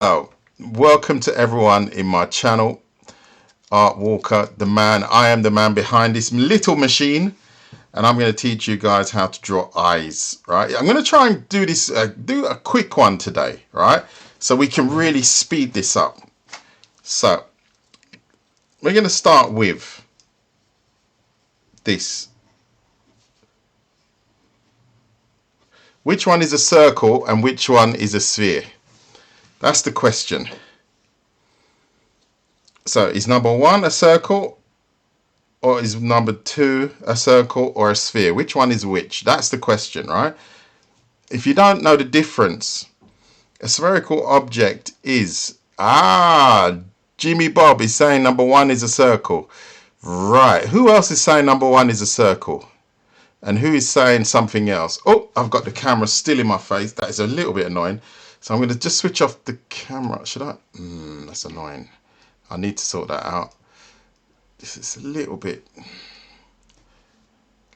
Oh, welcome to everyone in my channel, Art Walker, the man. I am the man behind this little machine, and I'm going to teach you guys how to draw eyes, right? I'm going to try and do this, do a quick one today, right? So we can really speed this up. So we're going to start with this. Which one is a circle and which one is a sphere? That's the question. So is number one a circle, or is number two a circle or a sphere? Which one is which? That's the question, right? If you don't know the difference, a spherical object is... Jimmy Bob is saying number one is a circle. Right. Who else is saying number one is a circle? And who is saying something else? Oh, I've got the camera still in my face. That is a little bit annoying. So I'm going to just switch off the camera. Should I? That's annoying. I need to sort that out. This is a little bit...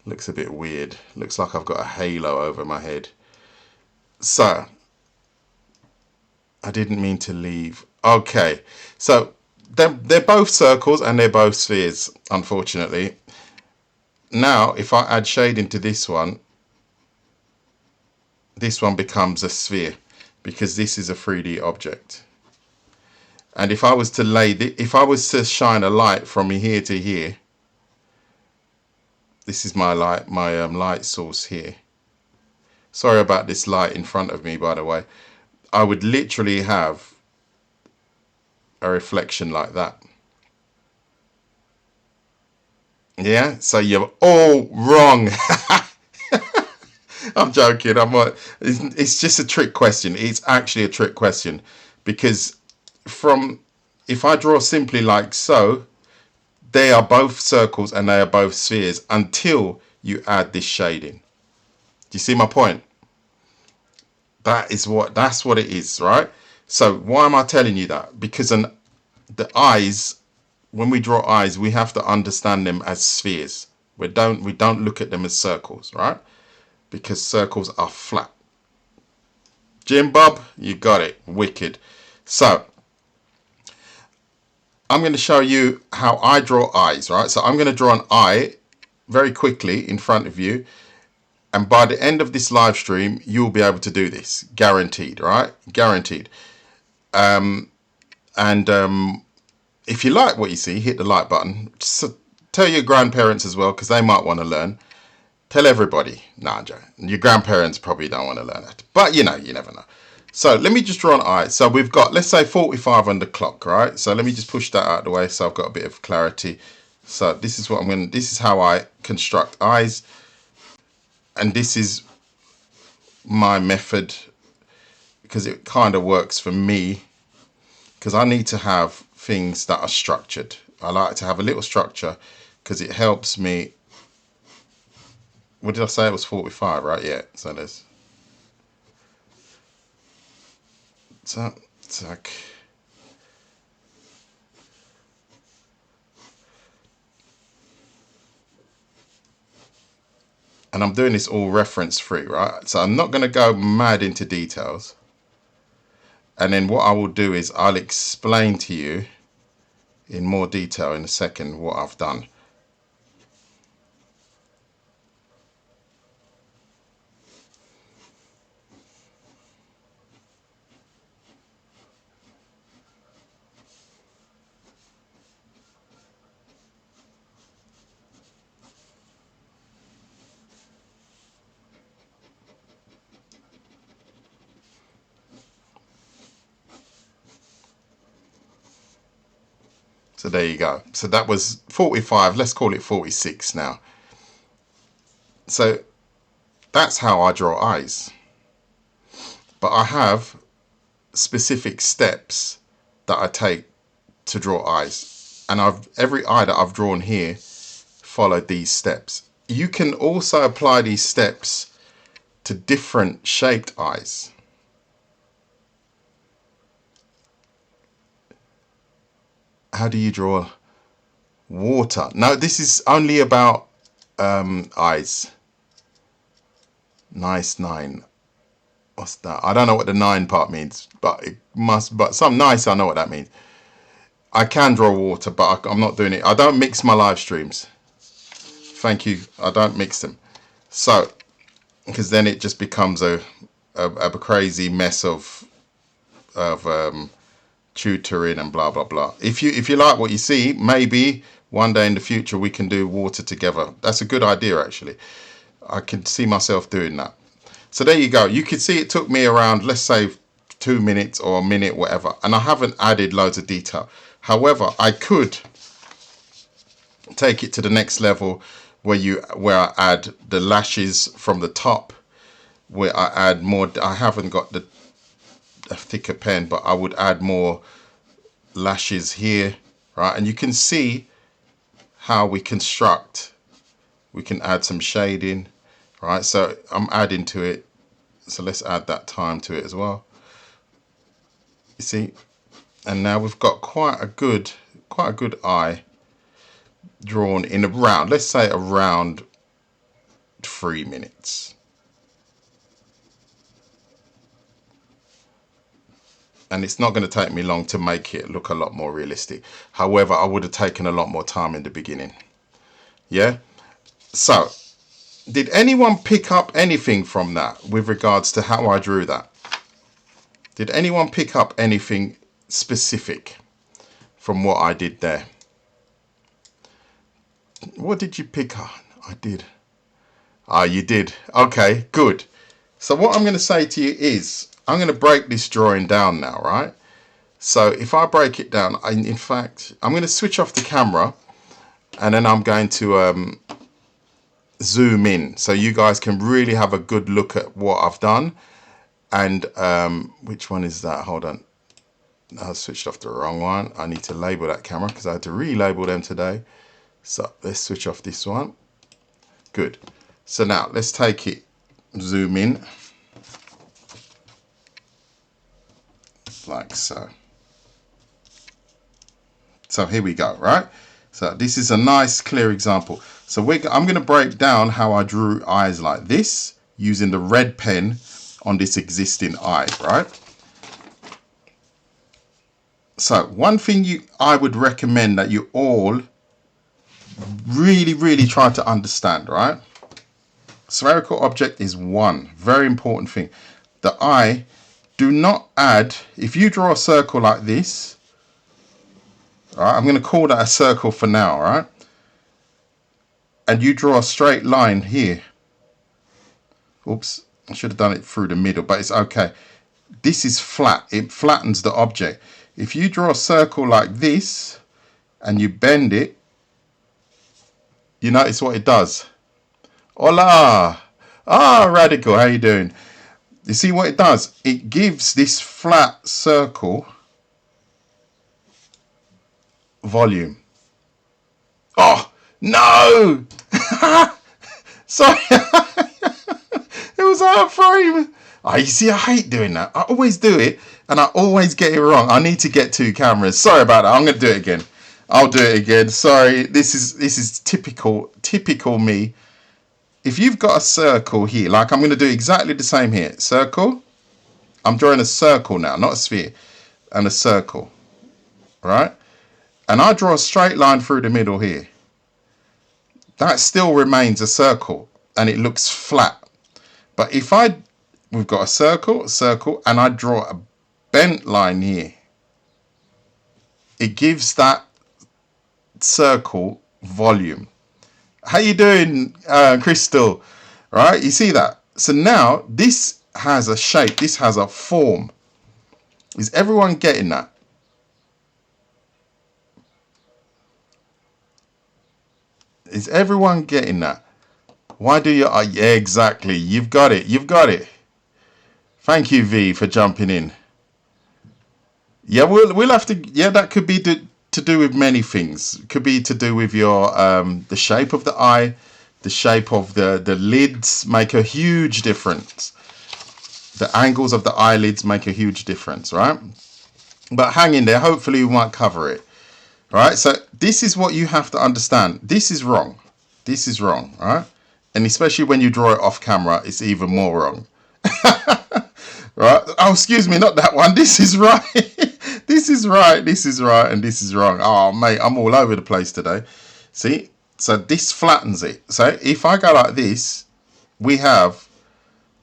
looks a bit weird. Looks like I've got a halo over my head. So, I didn't mean to leave. Okay, so they're both circles and they're both spheres, unfortunately. Now, if I add shading to this one becomes a sphere because this is a 3D object. And if I was to shine a light from here to here, this is my light, light source here. Sorry about this light in front of me, by the way. I would literally have a reflection like that. Yeah, so you're all wrong. I'm joking. It's just a trick question. It's actually a trick question because if I draw simply like so, they are both circles and they are both spheres until you add this shading. Do you see my point? That's what it is, right? So why am I telling you that? Because the eyes, when we draw eyes, we have to understand them as spheres. We don't look at them as circles, right? Because circles are flat. Jim Bob, you got it. Wicked. So I'm going to show you how I draw eyes, right? So I'm going to draw an eye very quickly in front of you. And by the end of this live stream, you'll be able to do this. Guaranteed, right? Guaranteed. If you like what you see, hit the like button. Just tell your grandparents as well, because they might want to learn. Tell everybody. Nah, Joe. Your grandparents probably don't want to learn that. But, you never know. So let me just draw an eye. So we've got, let's say 45 on the clock, right? So let me just push that out of the way so I've got a bit of clarity. So this is this is how I construct eyes. And this is my method because it kind of works for me because I need to have things that are structured. I like to have a little structure because it helps me. What did I say? It was 45, right? Yeah. So there's... Zack. And I'm doing this all reference free, right? So I'm not going to go mad into details. And then what I will do is I'll explain to you in more detail in a second what I've done. So there you go. So that was 45. Let's call it 46 now. So that's how I draw eyes. But I have specific steps that I take to draw eyes. And every eye that I've drawn here followed these steps. You can also apply these steps to different shaped eyes. How do you draw water? No, this is only about eyes. Nice 9. what's that? I don't know what the 9 part means, but it must, but some nice, I know what that means. I can draw water, but I'm not doing it. I don't mix my live streams. Thank you. I don't mix them. So, because then it just becomes a crazy mess of tutoring and blah blah blah. If you like what you see, maybe one day in the future we can do water together. That's a good idea, actually. I can see myself doing that. So there you go. You can see it took me around, let's say, 2 minutes or a minute, whatever, and I haven't added loads of detail. However, I could take it to the next level where I add the lashes from the top, where I add more. I haven't got a thicker pen, but I would add more lashes here, right? And you can see how we construct. We can add some shading, right? So I'm adding to it. So let's add that time to it as well. You see, and now we've got quite a good eye drawn in around, let's say around 3 minutes. And it's not going to take me long to make it look a lot more realistic. However, I would have taken a lot more time in the beginning. Yeah. So, did anyone pick up anything from that with regards to how I drew that? Did anyone pick up anything specific from what I did there? What did you pick up? I did. Ah, you did. Okay, good. So what I'm going to say to you is, I'm going to break this drawing down now, right? So if I break it down, in fact, I'm going to switch off the camera and then I'm going to zoom in so you guys can really have a good look at what I've done. And which one is that? Hold on. I switched off the wrong one. I need to label that camera because I had to relabel them today. So let's switch off this one. Good. So now let's take it, zoom in. Like so. So here we go, right? So this is a nice clear example. So I'm going to break down how I drew eyes like this using the red pen on this existing eye, right? So one thing I would recommend that you all really try to understand, right? Spherical object is one very important thing. The eye, do not add, if you draw a circle like this, all right, I'm going to call that a circle for now, right? And you draw a straight line here. Oops, I should have done it through the middle, but it's okay. This is flat. It flattens the object. If you draw a circle like this and you bend it, you notice what it does. Hola! Ah, Radical, how you doing? You see what it does? It gives this flat circle volume. Oh, no! Sorry. It was out of frame. Oh, you see, I hate doing that. I always do it, and I always get it wrong. I need to get 2 cameras. Sorry about that. I'm going to do it again. I'll do it again. Sorry. This is typical me. If you've got a circle here, like I'm going to do exactly the same here. Circle. I'm drawing a circle now, not a sphere. And a circle. Right? And I draw a straight line through the middle here. That still remains a circle. And it looks flat. But if we've got a circle, and I draw a bent line here, it gives that circle volume. How you doing, Crystal? Right, you see that? So now this has a shape, this has a form. Is everyone getting that? Is everyone getting that? Why do you? Yeah, exactly. You've got it. You've got it. Thank you, V, for jumping in. Yeah, we'll have to. Yeah, that could be to do with many things. It could be to do with your the shape of the eye, the shape of the lids make a huge difference. The angles of the eyelids make a huge difference, right? But hang in there. Hopefully, we might cover it. Right? So this is what you have to understand. This is wrong. This is wrong, right? And especially when you draw it off camera, it's even more wrong. Right? Oh, excuse me, not that one. This is right. This is right. This is right, and this is wrong. Oh, mate, I'm all over the place today. See, so this flattens it. So if I go like this, we have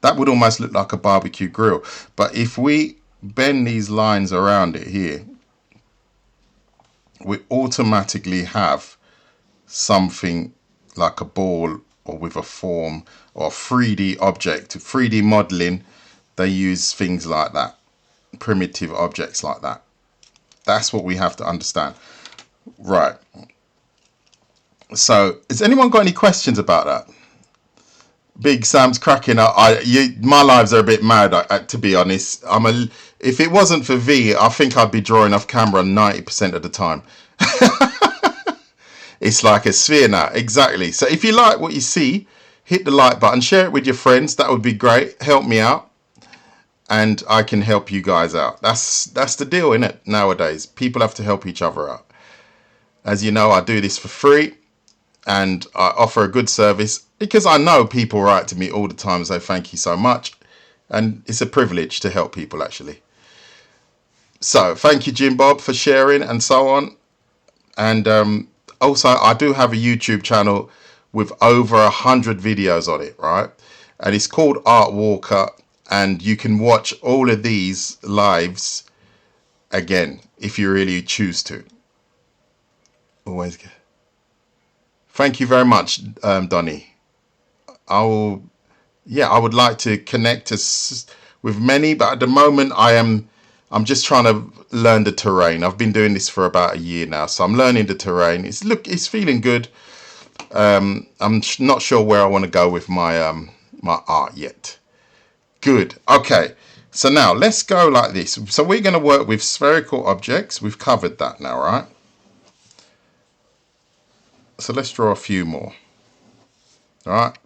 that would almost look like a barbecue grill. But if we bend these lines around it here, we automatically have something like a ball or with a form or 3D object. 3D modeling, they use things like that, primitive objects like that. That's what we have to understand. Right. So, has anyone got any questions about that? Big Sam's cracking up. My lives are a bit mad, to be honest. If it wasn't for V, I think I'd be drawing off camera 90% of the time. It's like a sphere now. Exactly. So if you like what you see, hit the like button, share it with your friends. That would be great. Help me out, and I can help you guys out. That's the deal, isn't it? Nowadays, people have to help each other out. As you know, I do this for free, and I offer a good service because I know people write to me all the time and say thank you so much, and it's a privilege to help people actually. So thank you, Jim Bob, for sharing and so on. And also, I do have a YouTube channel with over 100 videos on it, right? And it's called Art Walker, and you can watch all of these lives again if you really choose to. Always good. Thank you very much, Donny. I would like to connect us with many, but at the moment I'm just trying to learn the terrain. I've been doing this for about a year now, so I'm learning the terrain. It's feeling good. I'm not sure where I want to go with my my art yet. Good. Okay. So now let's go like this. So we're going to work with spherical objects. We've covered that now, right? So let's draw a few more. All right.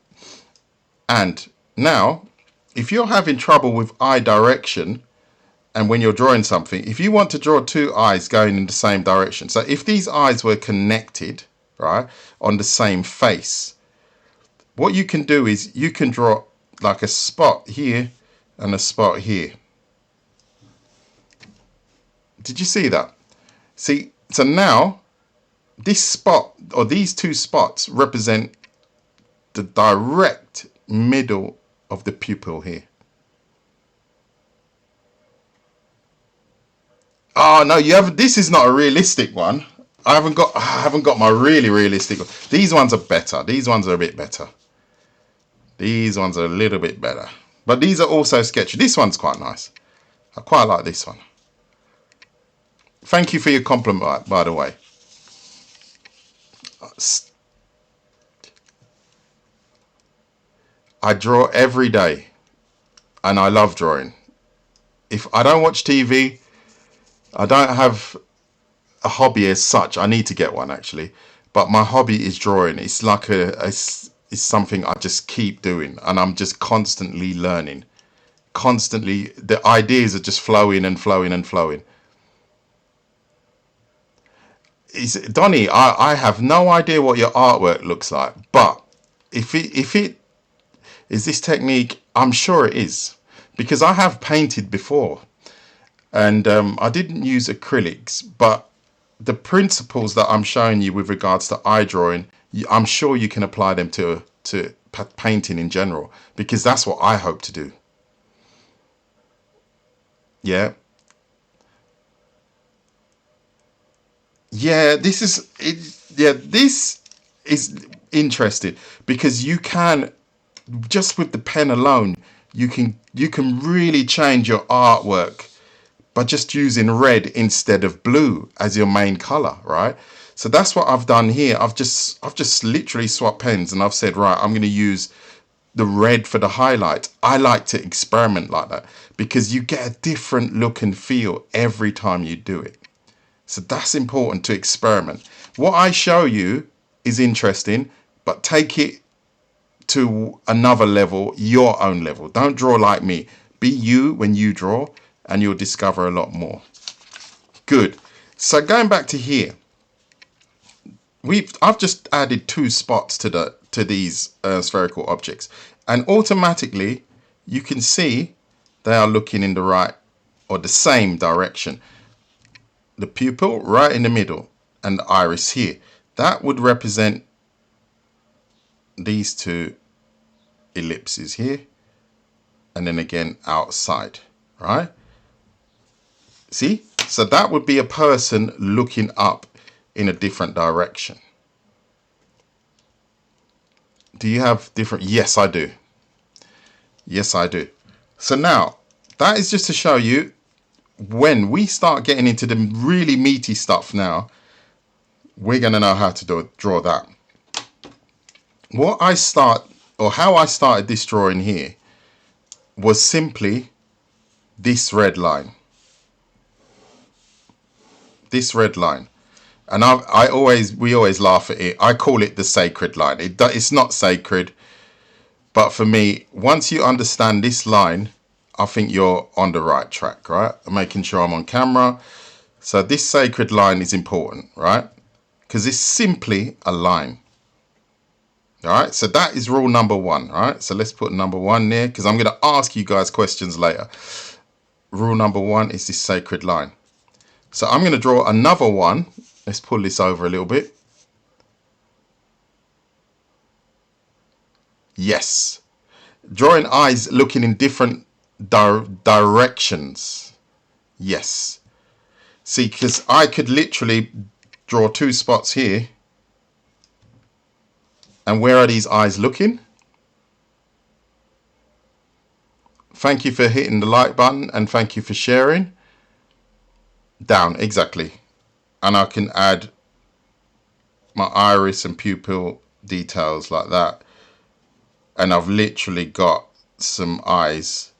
And now, if you're having trouble with eye direction, and when you're drawing something, if you want to draw two eyes going in the same direction, so if these eyes were connected, right, on the same face, what you can do is you can draw like a spot here and a spot here. Did you see that? See, so now this spot or these two spots represent the direct middle of the pupil here. Oh no, you have. This is not a realistic one. I haven't got my really realistic one. These ones are better. These ones are a bit better. These ones are a little bit better. But these are also sketchy. This one's quite nice. I quite like this one. Thank you for your compliment, by the way. I draw every day, and I love drawing. If I don't watch TV, I don't have a hobby as such. I need to get one actually, but my hobby is drawing. It's like it's something I just keep doing, and I'm just constantly learning. Constantly, the ideas are just flowing and flowing and flowing. Donny, I have no idea what your artwork looks like, but if it is this technique, I'm sure it is, because I have painted before, and I didn't use acrylics, but the principles that I'm showing you with regards to eye drawing, I'm sure you can apply them to painting in general, because that's what I hope to do. Yeah. Yeah, this is it. Yeah, this is interesting because you can just with the pen alone, you can really change your artwork by just using red instead of blue as your main color, right? So that's what I've done here. I've just literally swapped pens and I've said, right, I'm going to use the red for the highlight. I like to experiment like that because you get a different look and feel every time you do it. So that's important to experiment. What I show you is interesting, but take it to another level, your own level. Don't draw like me. Be you when you draw, and you'll discover a lot more. Good. So going back to here, I've just added two spots to these spherical objects, and automatically you can see they are looking in the right or the same direction. The pupil right in the middle and the iris here. That would represent these two ellipses here, and then again outside, right? See? So that would be a person looking up in a different direction. Do you have different? Yes, I do. Yes, I do. So now, that is just to show you when we start getting into the really meaty stuff now, we're going to know how to draw that. What I start, or how I started this drawing here, was simply this red line. This red line. And we always laugh at it. I call it the sacred line. It's not sacred, but for me, once you understand this line, I think you're on the right track, right? I'm making sure I'm on camera. So this sacred line is important, right? Because it's simply a line. All right, so that is rule number one, all right? So let's put number one there because I'm going to ask you guys questions later. Rule number one is this sacred line. So I'm going to draw another one. Let's pull this over a little bit. Yes. Drawing eyes looking in different directions. Yes. See, because I could literally draw two spots here. And where are these eyes looking? Thank you for hitting the like button and thank you for sharing. Down, exactly. And I can add my iris and pupil details like that. And I've literally got some eyes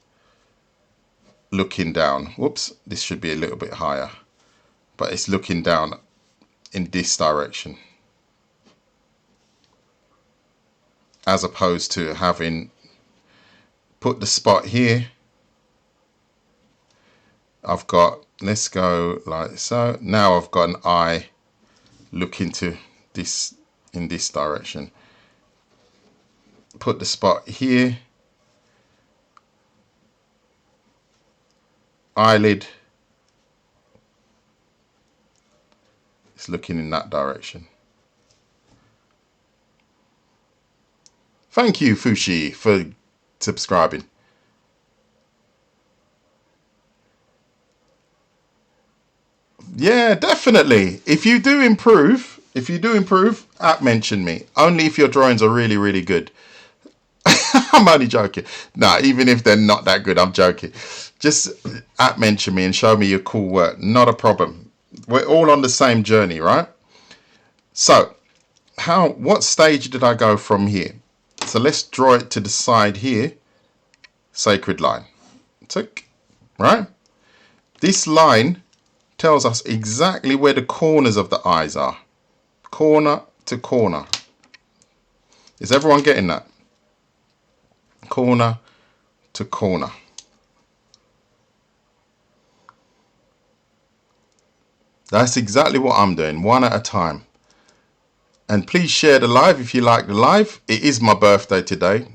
looking down. Whoops, this should be a little bit higher. But it's looking down in this direction. As opposed to having put the spot here. I've got, let's go like so. Now I've got an eye looking to this in this direction. Put the spot here. Eyelid. It's looking in that direction. Thank you, Fushi, for subscribing. Yeah, definitely. If you do improve, mention me. Only if your drawings are really, really good. I'm only joking. Nah, even if they're not that good, I'm joking. Just mention me and show me your cool work. Not a problem. We're all on the same journey, right? So, what stage did I go from here? So let's draw it to the side here. Sacred line. Tick. Right? This line tells us exactly where the corners of the eyes are. Corner to corner. Is everyone getting that? Corner to corner. That's exactly what I'm doing, one at a time. And please share the live if you like the live. It is my birthday today.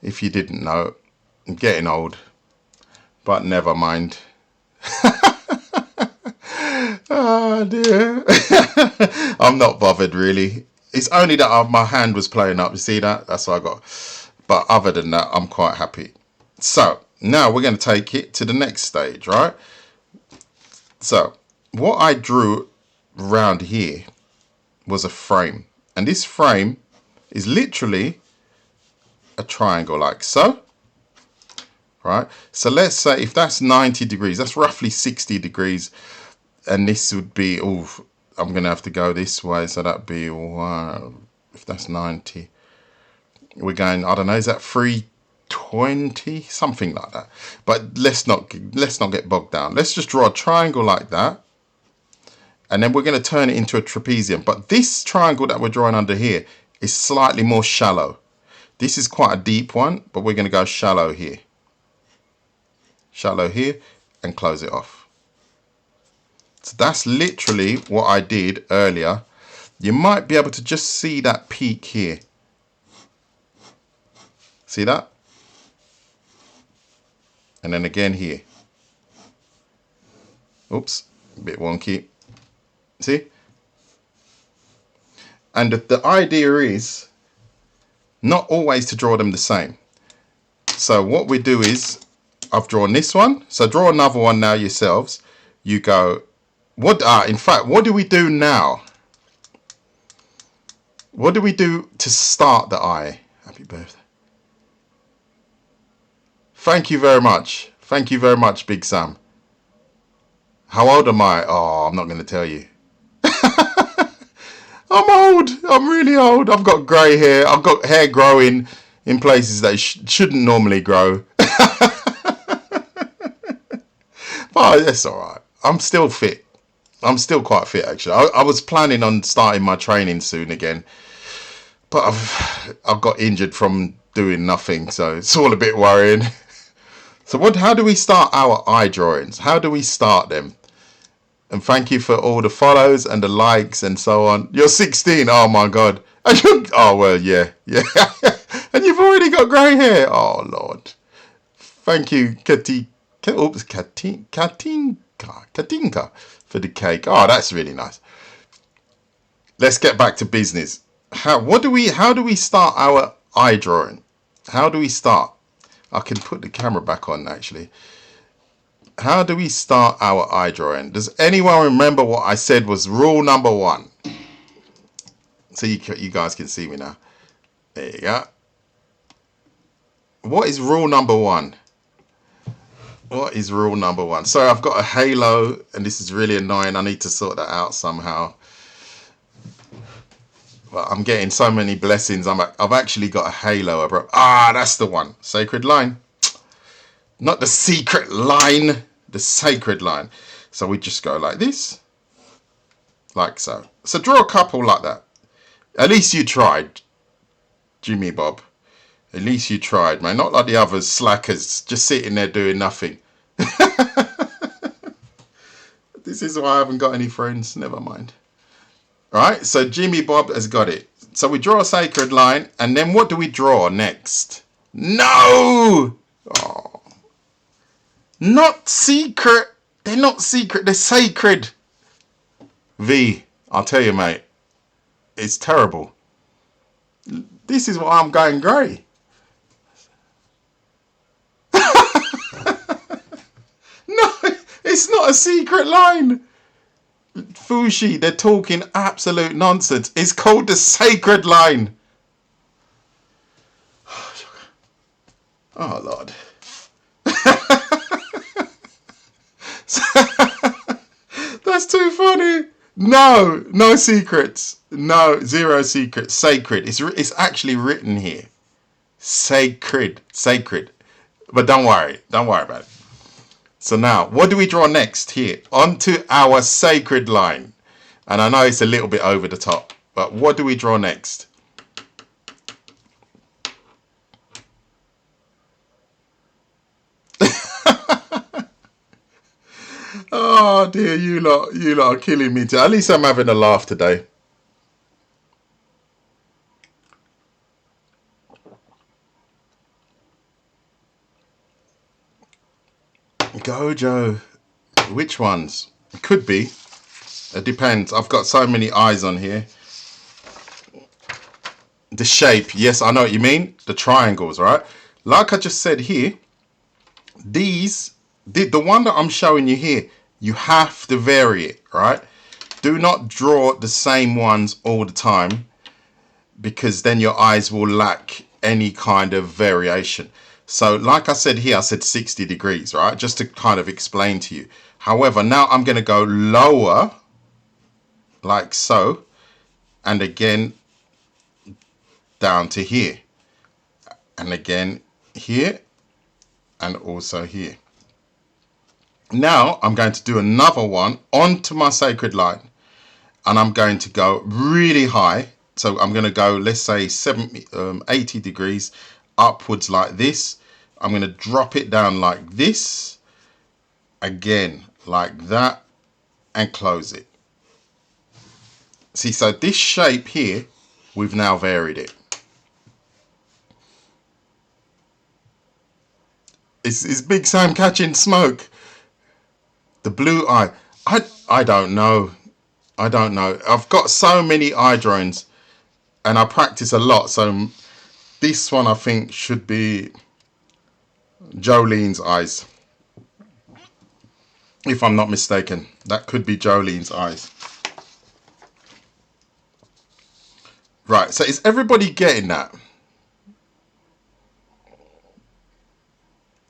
If you didn't know, I'm getting old. But never mind. Oh dear. I'm not bothered really. It's only that my hand was playing up. You see that? That's what I got. But other than that, I'm quite happy. So now we're going to take it to the next stage, right? So what I drew around here was a frame. And this frame is literally a triangle like so. Right? So let's say if that's 90 degrees, that's roughly 60 degrees. And this would be, oh, I'm going to have to go this way. So that'd be, if that's 90, we're going, I don't know, is that 320? Something like that. But let's not get bogged down. Let's just draw a triangle like that. And then we're going to turn it into a trapezium. But this triangle that we're drawing under here is slightly more shallow. This is quite a deep one, but we're going to go shallow here. Shallow here and close it off. So that's literally what I did earlier. You might be able to just see that peak here. See that? And then again here. Oops, a bit wonky. See? And the idea is not always to draw them the same. So what we do is, I've drawn this one. So draw another one now yourselves. You go, in fact, what do we do now? What do we do to start the eye? Happy birthday. Thank you very much. Thank you very much, Big Sam. How old am I? Oh, I'm not going to tell you. I'm old. I'm really old. I've got grey hair. I've got hair growing in places that shouldn't normally grow. But that's all right. I'm still fit. I'm still quite fit, actually. I was planning on starting my training soon again, but I've got injured from doing nothing, so it's all a bit worrying. So how do we start our eye drawings? How do we start them? And thank you for all the follows and the likes and so on. You're 16. Oh my God. Oh well, yeah. And you've already got grey hair. Oh Lord. Thank you, Katinka for the cake. Oh, that's really nice. Let's get back to business. How do we start our eye drawing? How do we start? I can put the camera back on actually. How do we start our eye drawing? Does anyone remember what I said was rule number 1? So you guys can see me now. There you go. What is rule number 1? What is rule number 1? Sorry, I've got a halo and this is really annoying. I need to sort that out somehow. But I'm getting so many blessings. I've actually got a halo. That's the one. Sacred line. Not the secret line. The sacred line. So we just go like this. Like so. So draw a couple like that. At least you tried, Jimmy Bob. At least you tried, man. Not like the others, slackers, just sitting there doing nothing. This is why I haven't got any friends. Never mind. Right, so Jimmy Bob has got it. So we draw a sacred line, and then what do we draw next? No! Oh. Not secret. They're not secret. They're sacred. V, I'll tell you, mate. It's terrible. This is why I'm going grey. No, it's not a secret line. Fushi, they're talking absolute nonsense. It's called the sacred line. Oh, Lord. That's too funny. No secrets. No, zero secrets. Sacred. It's actually written here. Sacred. But don't worry about it. So now, what do we draw next here? Onto our sacred line. And I know it's a little bit over the top, but what do we draw next? Oh dear, you lot are killing me. At least I'm having a laugh today. Gojo. Which ones? It could be. It depends. I've got so many eyes on here. The shape. Yes, I know what you mean. The triangles, right? Like I just said here, the one that I'm showing you here, you have to vary it, right? Do not draw the same ones all the time, because then your eyes will lack any kind of variation. So like I said here, I said 60 degrees, right? Just to kind of explain to you. However, now I'm going to go lower, like so, and again down to here, and again here, and also here. Now I'm going to do another one onto my sacred line, and I'm going to go really high. So I'm going to go, let's say 80 degrees upwards like this. I'm going to drop it down like this, again like that, and close it. See, so this shape here, we've now varied it. Is Big Sam catching smoke? The blue eye. I don't know. I don't know. I've got so many eye drones and I practice a lot. So this one I think should be Jolene's eyes. If I'm not mistaken. That could be Jolene's eyes. Right, so is everybody getting that?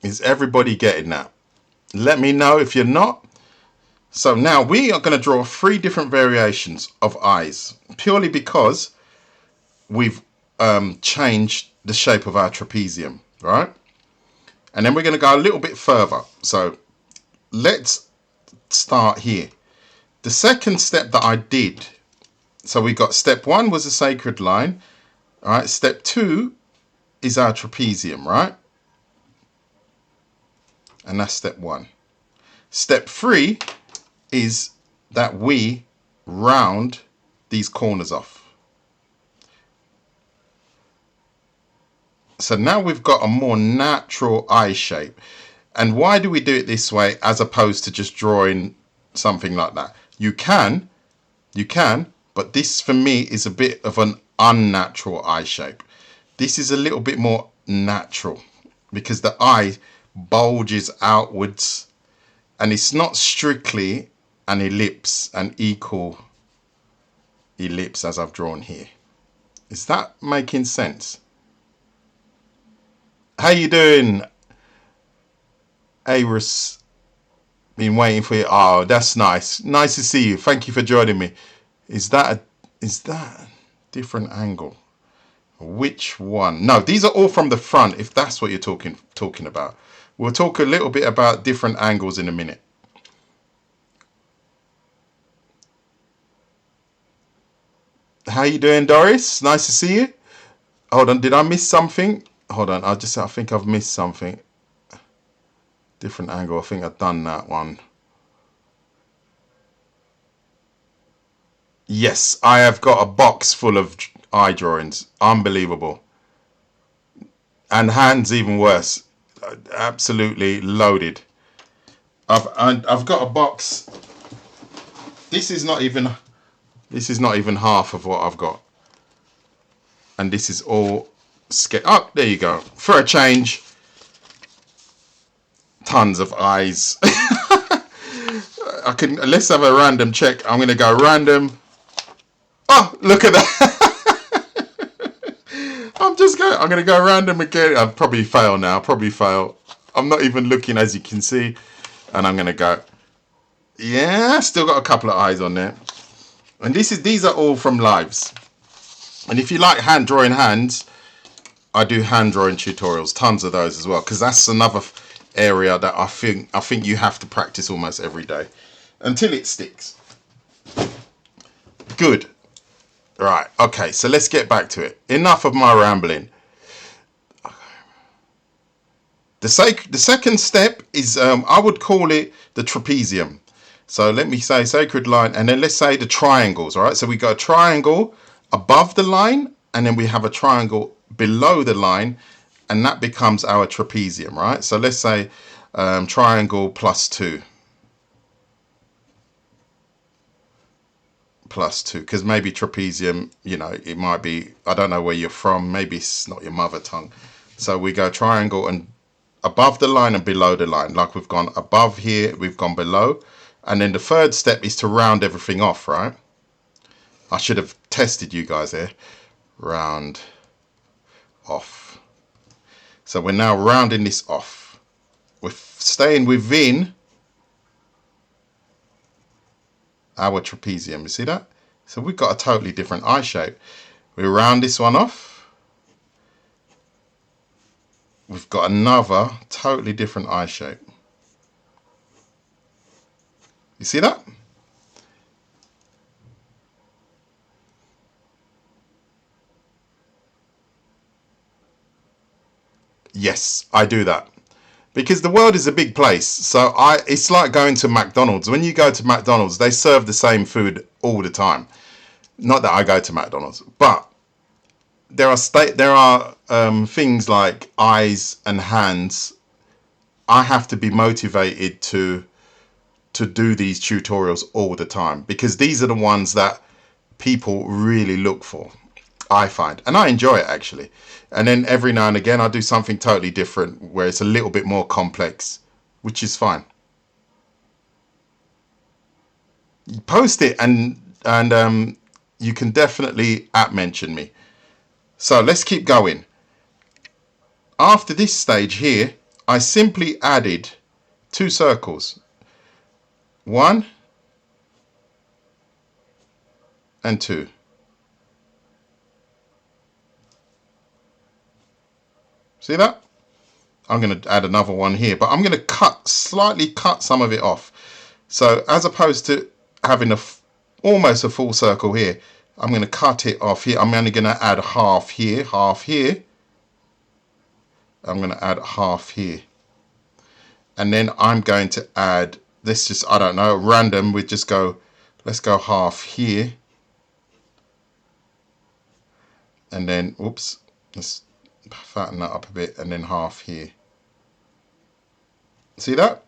Is everybody getting that? Let me know if you're not. So now we are going to draw 3 different variations of eyes, purely because we've changed the shape of our trapezium, right? And then we're going to go a little bit further. So let's start here. The second step that I did, so we got step 1 was a sacred line, all right? Step 2 is our trapezium, right? And that's step 1. Step 3 is that we round these corners off. So now we've got a more natural eye shape. And why do we do it this way as opposed to just drawing something like that? You can, but this for me is a bit of an unnatural eye shape. This is a little bit more natural because the eye bulges outwards and it's not strictly an ellipse, an equal ellipse as I've drawn here. Is that making sense? How you doing, Aris? Been waiting for you. Oh, that's nice. Nice to see you. Thank you for joining me. Is that a different angle? Which one? No, these are all from the front, if that's what you're talking about. We'll talk a little bit about different angles in a minute. How you doing, Doris? Nice to see you. Hold on, did I miss something? Hold on, I think I've missed something. Different angle. I think I've done that one. Yes, I have got a box full of eye drawings. Unbelievable. And hands even worse. Absolutely loaded. I've got a box. This is not even half of what I've got. And this is all oh, there you go. For a change, tons of eyes. Let's have a random check. I'm gonna go random. Oh, look at that. I'm gonna go random again. I'll probably fail now. I'm not even looking, as you can see. And I'm gonna go. Yeah, still got a couple of eyes on there. And these are all from lives. And if you like hand drawing hands, I do hand drawing tutorials, tons of those as well, because that's another area that I think you have to practice almost every day until it sticks. Good. Right. Okay. So let's get back to it. Enough of my rambling. The second step is I would call it the trapezium. So let me say sacred line, and then let's say the triangles. All right. So we got a triangle above the line, and then we have a triangle below the line, and that becomes our trapezium, right? So let's say triangle +2. +2, because maybe trapezium, it might be, I don't know where you're from, maybe it's not your mother tongue. So we go triangle and above the line and below the line, like we've gone above here, we've gone below. And then the third step is to round everything off, right? I should have tested you guys there. Round off. So we're now rounding this off. We're staying within our trapezium. You see that? So we've got a totally different eye shape. We round this one off. We've got another totally different eye shape. You see that? Yes, I do that. Because the world is a big place. So it's like going to McDonald's. When you go to McDonald's, they serve the same food all the time. Not that I go to McDonald's, but there are things like eyes and hands I have to be motivated to do these tutorials all the time, because these are the ones that people really look for, I find, and I enjoy it actually. And then every now and again I do something totally different where it's a little bit more complex, which is fine. Post it, and you can definitely @mention me. So let's keep going. After this stage here, I simply added 2 circles, 1 and 2. See that? I'm going to add another one here, but I'm going to slightly cut some of it off. So as opposed to having almost a full circle here, I'm going to cut it off here. I'm only going to add half here, half here. I'm going to add half here. And then I'm going to add this, just, I don't know, random. We just go, let's go half here. And then, oops, let's fatten that up a bit, and then half here. See that?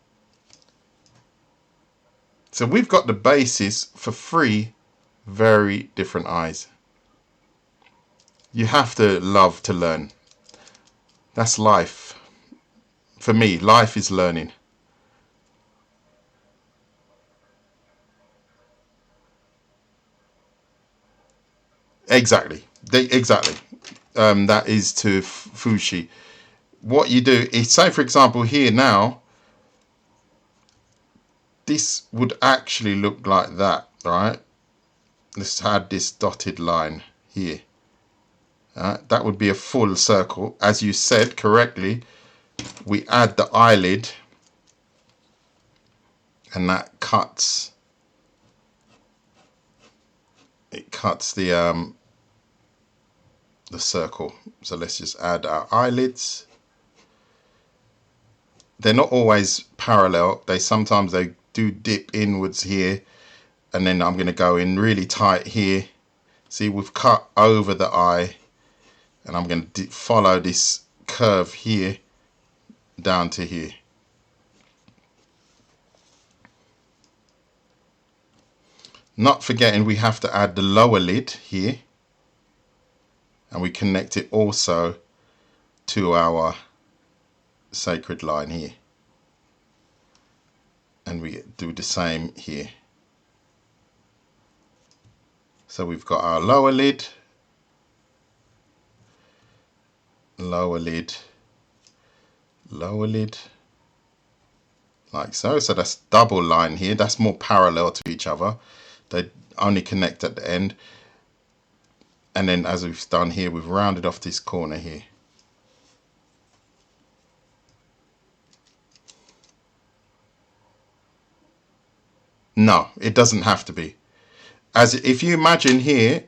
So we've got the basis for 3 very different eyes. You have to love to learn. That's life. For me, life is learning. Exactly. Exactly. That is to Fushi. What you do is, say for example here now, this would actually look like that, right? Let's add this dotted line here. That would be a full circle. As you said correctly, we add the eyelid, and that cuts. It cuts the circle. So let's just add our eyelids. They're not always parallel. Sometimes they do dip inwards here, and then I'm going to go in really tight here. See, we've cut over the eye, and I'm going to follow this curve here down to here. Not forgetting we have to add the lower lid here, and we connect it also to our sacred line here, and we do the same here. So we've got our lower lid, lower lid, lower lid, like so. So that's double line here. That's more parallel to each other. They only connect at the end. And then as we've done here, we've rounded off this corner here. No, it doesn't have to be. As if you imagine here,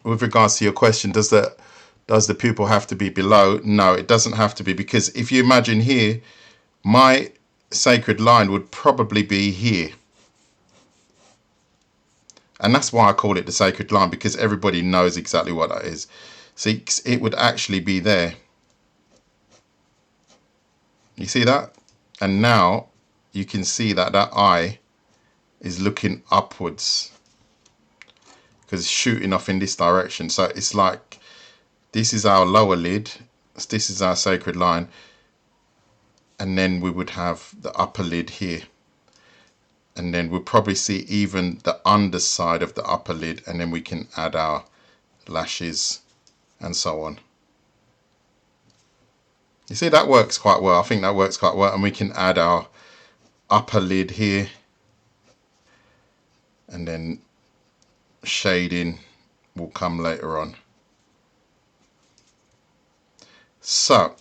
with regards to your question, does the pupil have to be below? No, it doesn't have to be, because if you imagine here, my sacred line would probably be here. And that's why I call it the sacred line, because everybody knows exactly what that is. See, it would actually be there. You see that? And now you can see that that eye is looking upwards, because it's shooting off in this direction. So it's like, this is our lower lid, this is our sacred line, and then we would have the upper lid here. And then we'll probably see even the underside of the upper lid, and then we can add our lashes and so on. You see, that works quite well. I think that works quite well. And we can add our upper lid here, and then shading will come later on. So,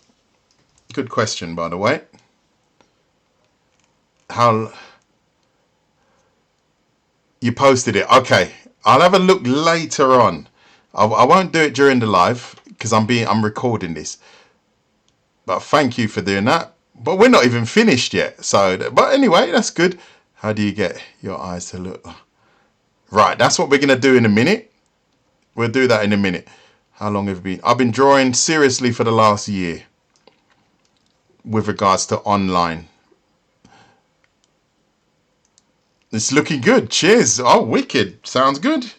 good question, by the way. How you posted it? Okay, I'll have a look later on. I won't do it during the live because I'm recording this. But thank you for doing that. But we're not even finished yet. So, but anyway, that's good. How do you get your eyes to look? Right, that's what we're going to do in a minute. We'll do that in a minute. How long have you been? I've been drawing seriously for the last year with regards to online. It's looking good. Cheers. Oh, wicked. Sounds good.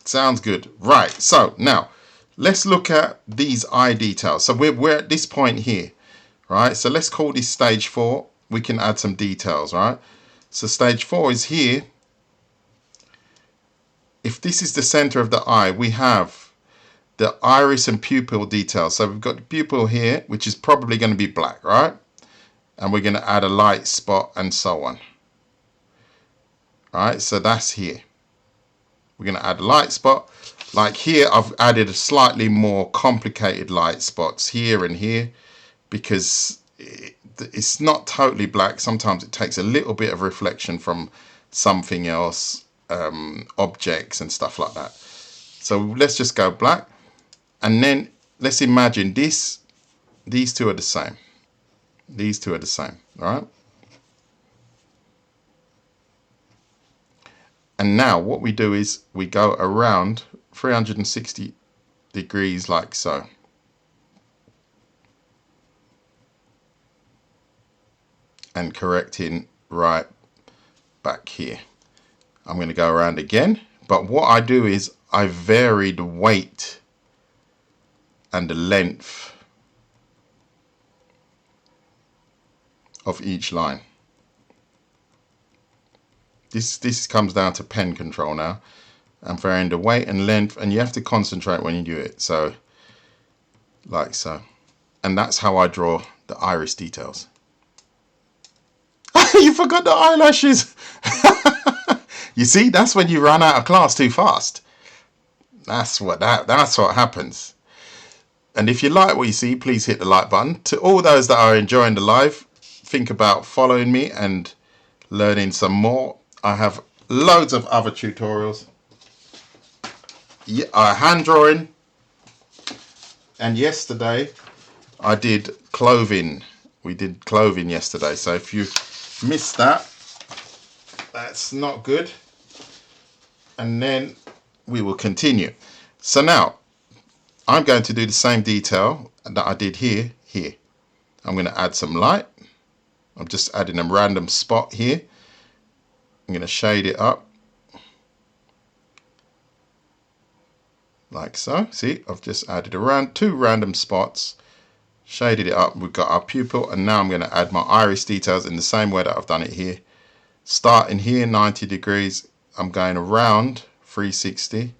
Sounds good. Right. So now let's look at these eye details. So we're at this point here, right? So let's call this stage 4. We can add some details, right? So stage 4 is here. If this is the center of the eye, we have the iris and pupil details. So we've got the pupil here, which is probably going to be black, right? And we're going to add a light spot and so on. All right, so that's here. We're going to add a light spot. Like here, I've added a slightly more complicated light spots here and here because it's not totally black. Sometimes it takes a little bit of reflection from something else, objects and stuff like that. So let's just go black. And then let's imagine these two are the same. These two are the same, all right? And now what we do is we go around 360 degrees like so. And correcting right back here. I'm going to go around again. But what I do is I vary the weight and the length of each line. This comes down to pen control now. I'm varying the weight and length, and you have to concentrate when you do it. So, like so. And that's how I draw the iris details. You forgot the eyelashes. You see, that's when you run out of class too fast. That's what happens. And if you like what you see, please hit the like button. To all those that are enjoying the live, think about following me and learning some more. I have loads of other tutorials. Hand drawing. And yesterday I did clothing. We did clothing yesterday. So if you missed that, that's not good. And then we will continue. So now I'm going to do the same detail that I did here. I'm going to add some light. I'm just adding a random spot here. I'm going to shade it up like so. See, I've just added around 2 random spots, shaded it up. We've got our pupil, and now I'm going to add my iris details in the same way that I've done it here. Starting here 90 degrees, I'm going around 360,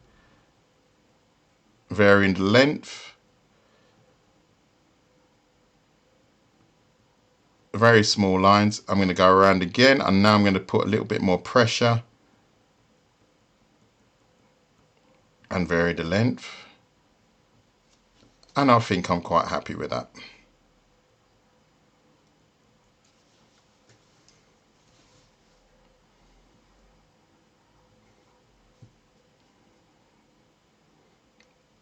varying the length, very small lines. I'm going to go around again, and now I'm going to put a little bit more pressure and vary the length, and I think I'm quite happy with that.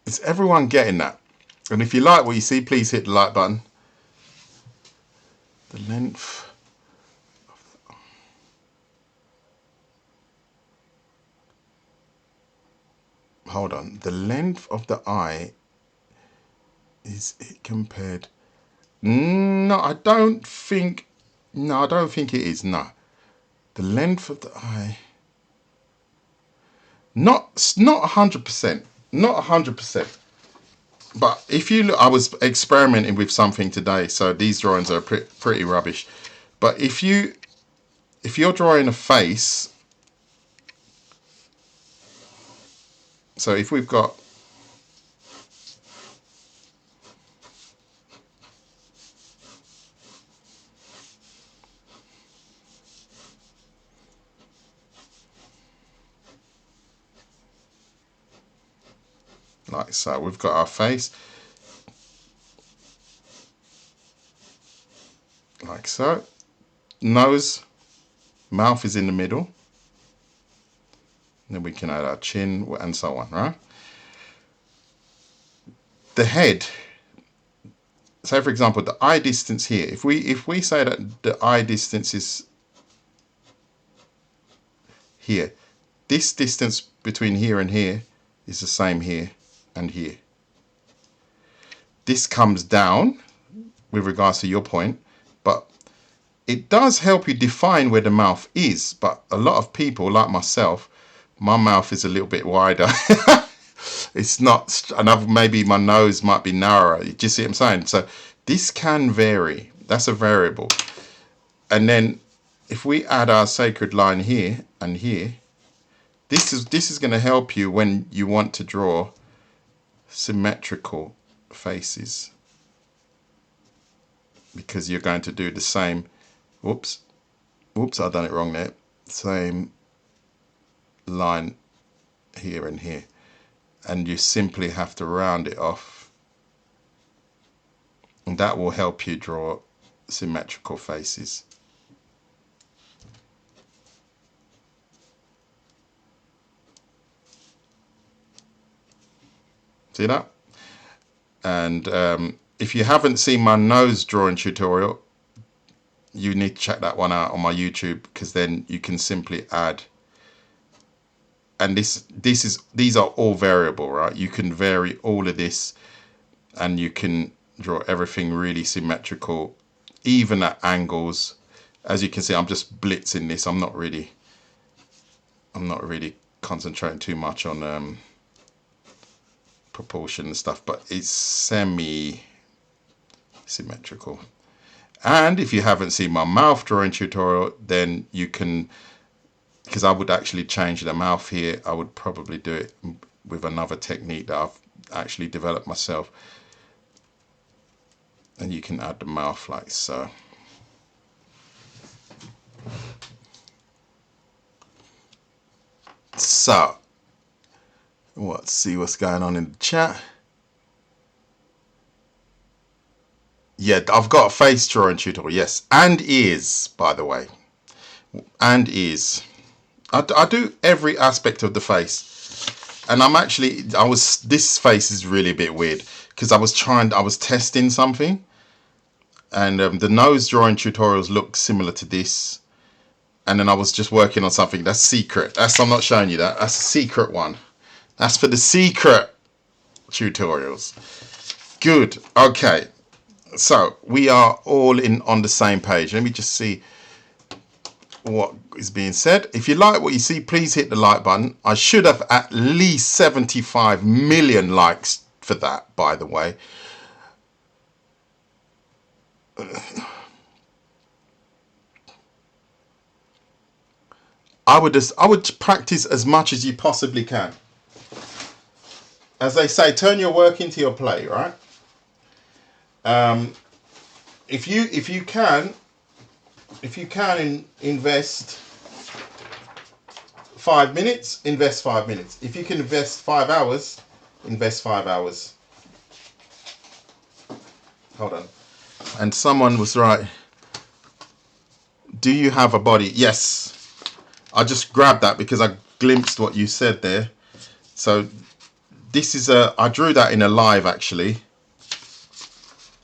Is everyone getting that? And if you like what you see, please hit the like button. The length. Hold on. The length of the eye, is it compared? No, I don't think. No, I don't think it is. No. The length of the eye. Not 100%. Not 100%. But if you look, I was experimenting with something today, so these drawings are pretty rubbish. But if you're drawing a face, so if we've got like so, we've got our face like so, nose, mouth is in the middle, then we can add our chin and so on, right? The head, say for example the eye distance here, if we say that the eye distance is here, this distance between here and here is the same here and here. This comes down with regards to your point, but it does help you define where the mouth is, but a lot of people like myself, my mouth is a little bit wider. It's not, and maybe my nose might be narrower. Do you see what I'm saying? So this can vary. That's a variable. And then if we add our sacred line here and here, this is going to help you when you want to draw symmetrical faces, because you're going to do the same. Whoops, I've done it wrong there. Same line here and here, and you simply have to round it off, and that will help you draw symmetrical faces. See that? And if you haven't seen my nose drawing tutorial, you need to check that one out on my YouTube, because then you can simply add. And these are all variable, right? You can vary all of this, and you can draw everything really symmetrical, even at angles. As you can see, I'm just blitzing this. I'm not really concentrating too much on proportion and stuff, but it's semi symmetrical. And if you haven't seen my mouth drawing tutorial, then you can, because I would actually change the mouth here. I would probably do it with another technique that I've actually developed myself, and you can add the mouth like so. So let's see what's going on in the chat. Yeah, I've got a face drawing tutorial, yes, and ears, by the way, and ears. I do every aspect of the face, and this face is really a bit weird, because I was testing something, and the nose drawing tutorials look similar to this, and then I was just working on something that's secret. I'm not showing you that. That's a secret one. That's for the secret tutorials. Good. Okay. So we are all on the same page. Let me just see what is being said. If you like what you see, please hit the like button. I should have at least 75 million likes for that, by the way. I would practice as much as you possibly can. As they say, turn your work into your play, right? If you can invest 5 minutes, invest 5 minutes. If you can invest 5 hours, invest 5 hours. Hold on. And someone was right. Do you have a body? Yes. I just grabbed that because I glimpsed what you said there. So this is I drew that in a live actually.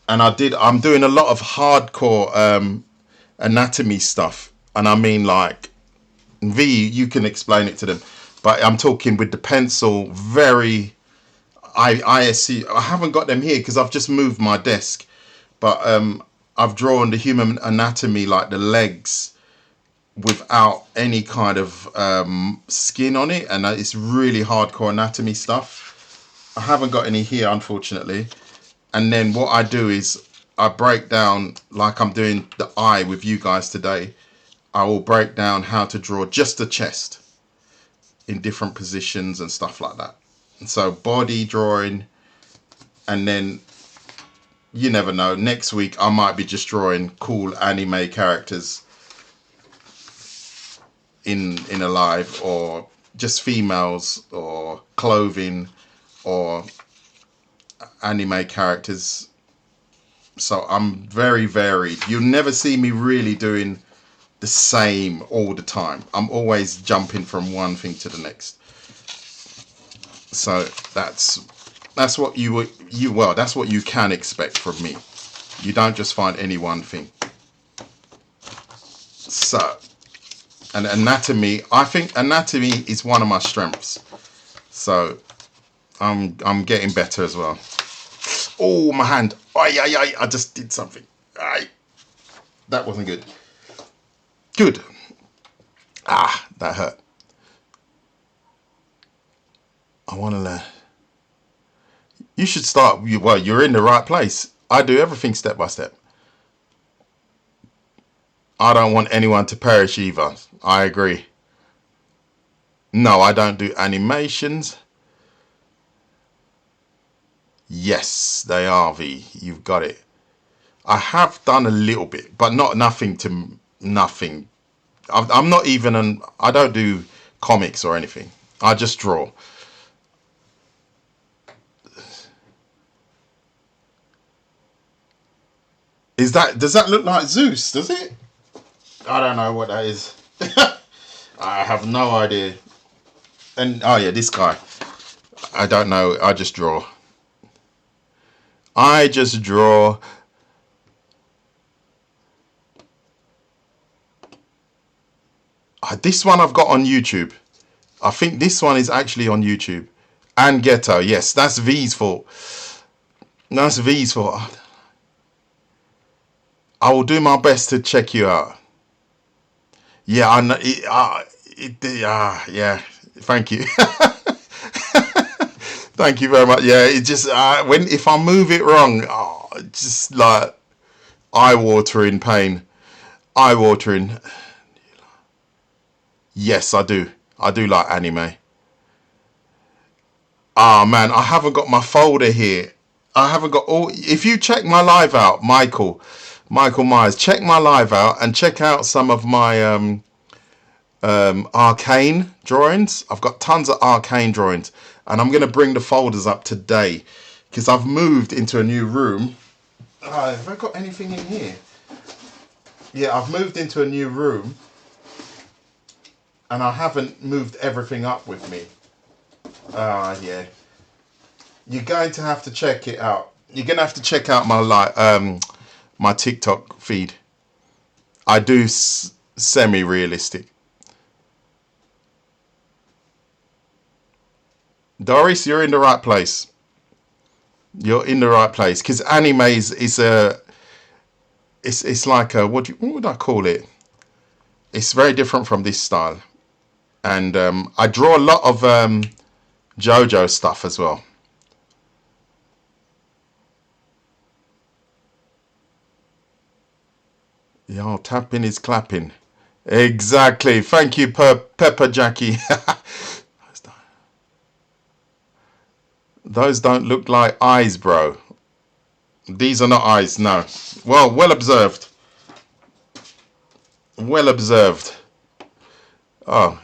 And I'm doing a lot of hardcore anatomy stuff. And I mean, like, V, you can explain it to them. But I'm talking with the pencil, ISC. I haven't got them here because I've just moved my desk. But I've drawn the human anatomy, like the legs, without any kind of skin on it. And it's really hardcore anatomy stuff. I haven't got any here, unfortunately. And then what I do is I break down, like I'm doing the eye with you guys today. I will break down how to draw just the chest in different positions and stuff like that. And so body drawing, and then you never know. Next week I might be just drawing cool anime characters in a live, or just females, or clothing, or anime characters. So I'm very varied. You'll never see me really doing the same all the time. I'm always jumping from one thing to the next. So that's what that's what you can expect from me. You don't just find any one thing. So, and anatomy, I think anatomy is one of my strengths. So I'm getting better as well. Oh, my hand. I just did something. That wasn't good. Good. Ah, that hurt. I want to learn. You should start. Well, you're in the right place. I do everything step by step. I don't want anyone to perish either. I agree. No, I don't do animations. Yes, they are, V. You've got it. I have done a little bit, but not nothing to nothing. I'm not even an. I don't do comics or anything. I just draw. Is that? Does that look like Zeus? Does it? I don't know what that is. I have no idea. And oh yeah, this guy. I don't know. I just draw. I just draw. This one I've got on YouTube. I think this one is actually on YouTube. And Ghetto, yes, that's V's fault. That's V's fault. I will do my best to check you out. Yeah, I know. Yeah. Thank you. Thank you very much. Yeah, it just when if I move it wrong, just like eye watering pain, eye watering. Yes, I do. I do like anime. Ah man, I haven't got my folder here. I haven't got all. If you check my live out, Michael Myers, check my live out and check out some of my arcane drawings. I've got tons of arcane drawings, and I'm gonna bring the folders up today because I've moved into a new room. Have I got anything in here? Yeah, I've moved into a new room, and I haven't moved everything up with me. Yeah. You're going to have to check it out. You're gonna have to check out my TikTok feed. I do semi-realistic. Doris, you're in the right place. You're in the right place because anime is a it's like a what would I call it? It's very different from this style, and I draw a lot of JoJo stuff as well. Yo, tapping is clapping. Exactly. Thank you, Pepper Jackie. Those don't look like eyes, bro. These are not eyes, no. Well observed. Well observed. Oh,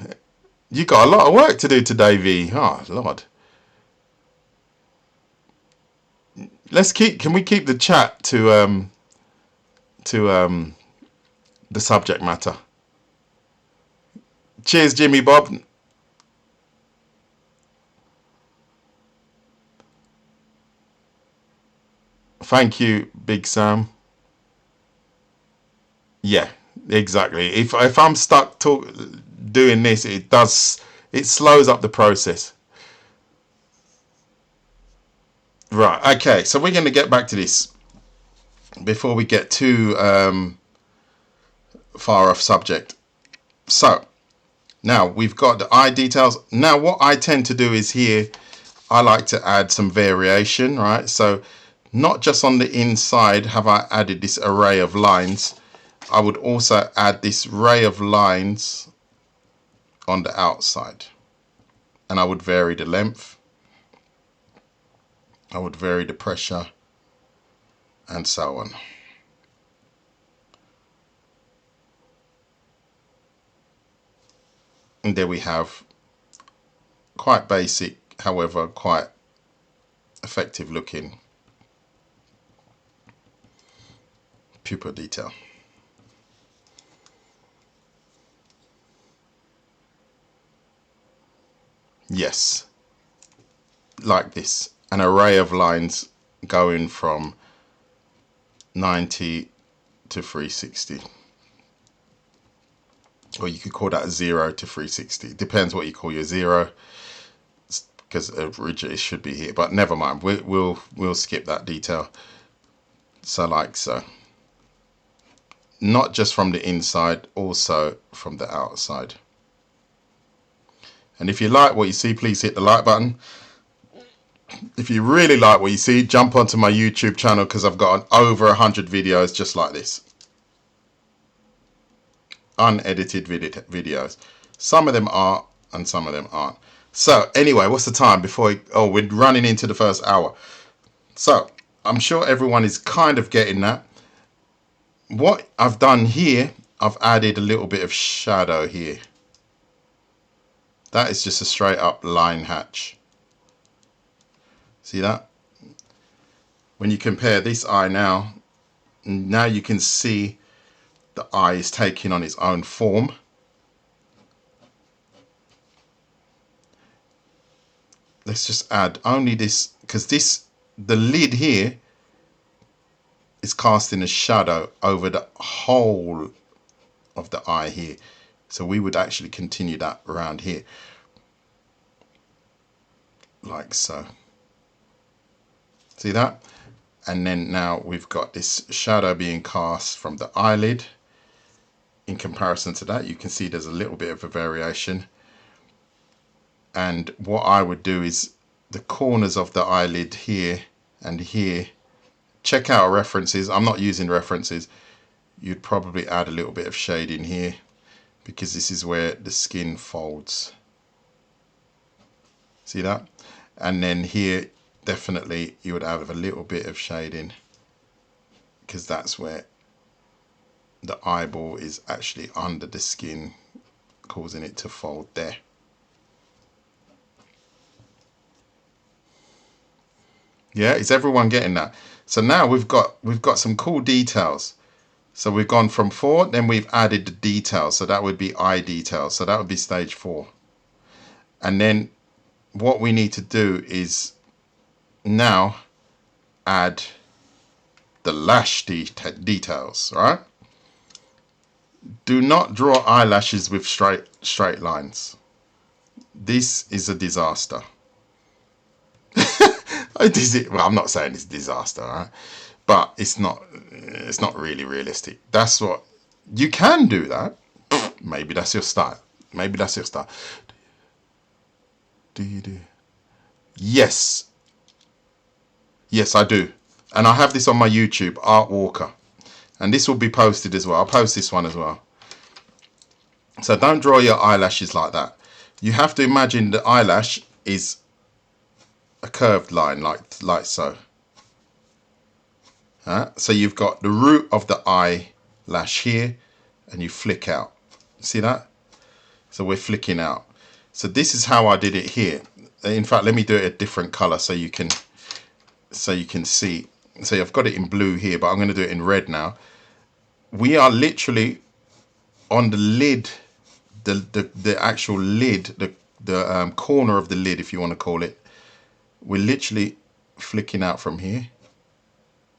you got a lot of work to do today, V. Oh, Lord. Can we keep the chat to the subject matter? Cheers, Jimmy Bob. Thank you, Big Sam. Yeah, exactly. If I'm stuck doing this, it slows up the process. Right. Okay. So we're going to get back to this before we get too far off subject. So now we've got the eye details. Now what I tend to do is here, I like to add some variation, right? So not just on the inside have I added this array of lines. I would also add this array of lines on the outside. And I would vary the length. I would vary the pressure and so on. And there we have quite basic, however, quite effective looking pupil detail. Yes, like this, an array of lines going from 90 to 360. Or you could call that 0 to 360. Depends what you call your 0, because originally it should be here. But never mind. We'll skip that detail. So like so. not just from the inside, also from the outside. And if you like what you see, please hit the like button. If you really like what you see, jump onto my YouTube channel, because I've got over 100 videos just like this. Unedited videos. Some of them are and some of them aren't. So anyway, what's the time before we're running into the first hour. So I'm sure everyone is kind of getting that. What I've done here, I've added a little bit of shadow here. That is just a straight up line hatch. See that? When you compare this eye now you can see the eye is taking on its own form. Let's just add only this, because the lid here is casting a shadow over the whole of the eye here. So we would actually continue that around here. Like so. See that? And then now we've got this shadow being cast from the eyelid. In comparison to that, you can see there's a little bit of a variation. And what I would do is the corners of the eyelid here and here, check out references. I'm not using references. You'd probably add a little bit of shading here, because this is where the skin folds. See that? And then here, definitely you would add a little bit of shading, because that's where the eyeball is actually under the skin, causing it to fold there. Yeah, is everyone getting that? So now we've got some cool details. So we've gone from 4, then we've added the details. So that would be eye details. So that would be stage 4. And then what we need to do is now add the lash details, right? Do not draw eyelashes with straight lines. This is a disaster. Well, I'm not saying it's a disaster, right? But it's not really realistic. That's what you can do that. Maybe that's your style. Maybe that's your style. Do you do? Yes. Yes, I do. And I have this on my YouTube, Art Walker. And this will be posted as well. I'll post this one as well. So don't draw your eyelashes like that. You have to imagine the eyelash is a curved line, like so. So you've got the root of the eyelash here, and you flick out. See that? So we're flicking out. So this is how I did it here. In fact, let me do it a different color so you can see. So I've got it in blue here, but I'm going to do it in red now. We are literally on the lid, the actual lid, the corner of the lid, if you want to call it. We're literally flicking out from here.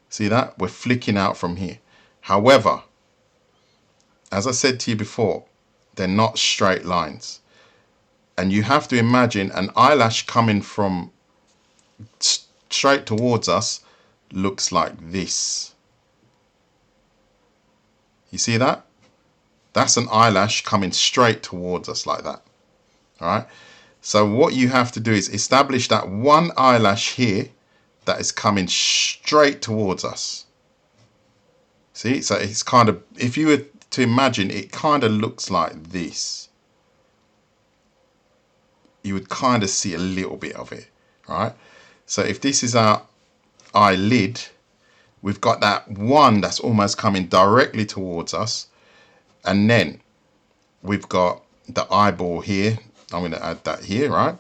See that? We're flicking out from here. However, as I said to you before, they're not straight lines. And you have to imagine an eyelash coming from straight towards us looks like this. You see that? That's an eyelash coming straight towards us like that. All right. So what you have to do is establish that one eyelash here that is coming straight towards us. See, so it's kind of, if you were to imagine, it kind of looks like this. You would kind of see a little bit of it, right? So if this is our eyelid, we've got that one that's almost coming directly towards us. And then we've got the eyeball here. I'm going to add that here, right?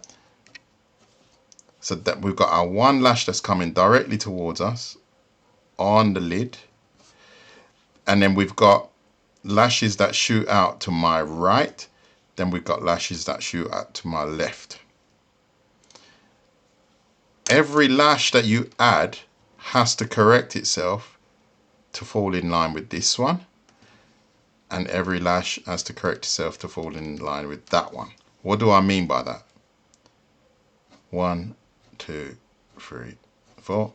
So that we've got our one lash that's coming directly towards us on the lid. And then we've got lashes that shoot out to my right. Then we've got lashes that shoot out to my left. Every lash that you add has to correct itself to fall in line with this one. And every lash has to correct itself to fall in line with that one. What do I mean by that? 1, 2, 3, 4.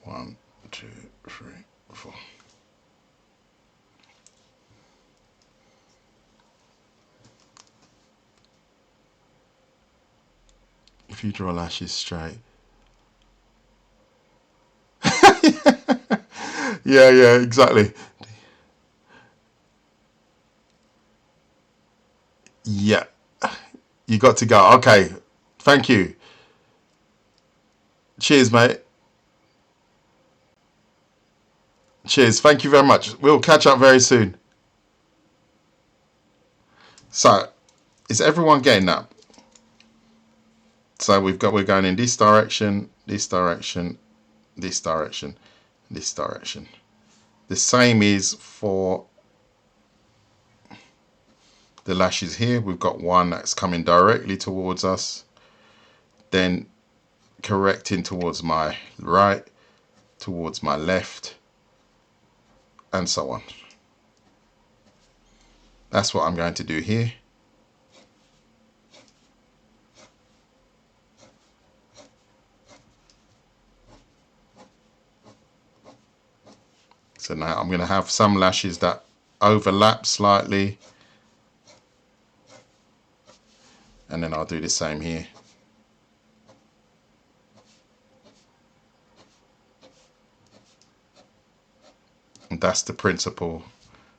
1, 2, 3, 4. if you draw lashes straight. Yeah, yeah, exactly. Yeah, you got to go. Okay, thank you. Cheers, mate. Cheers. Thank you very much. We'll catch up very soon. So, is everyone getting that? So we're going in this direction, this direction, this direction, this direction. The same is for the lashes here. We've got one that's coming directly towards us, then correcting towards my right, towards my left, and so on. That's what I'm going to do here. So now I'm going to have some lashes that overlap slightly, and then I'll do the same here. And that's the principle,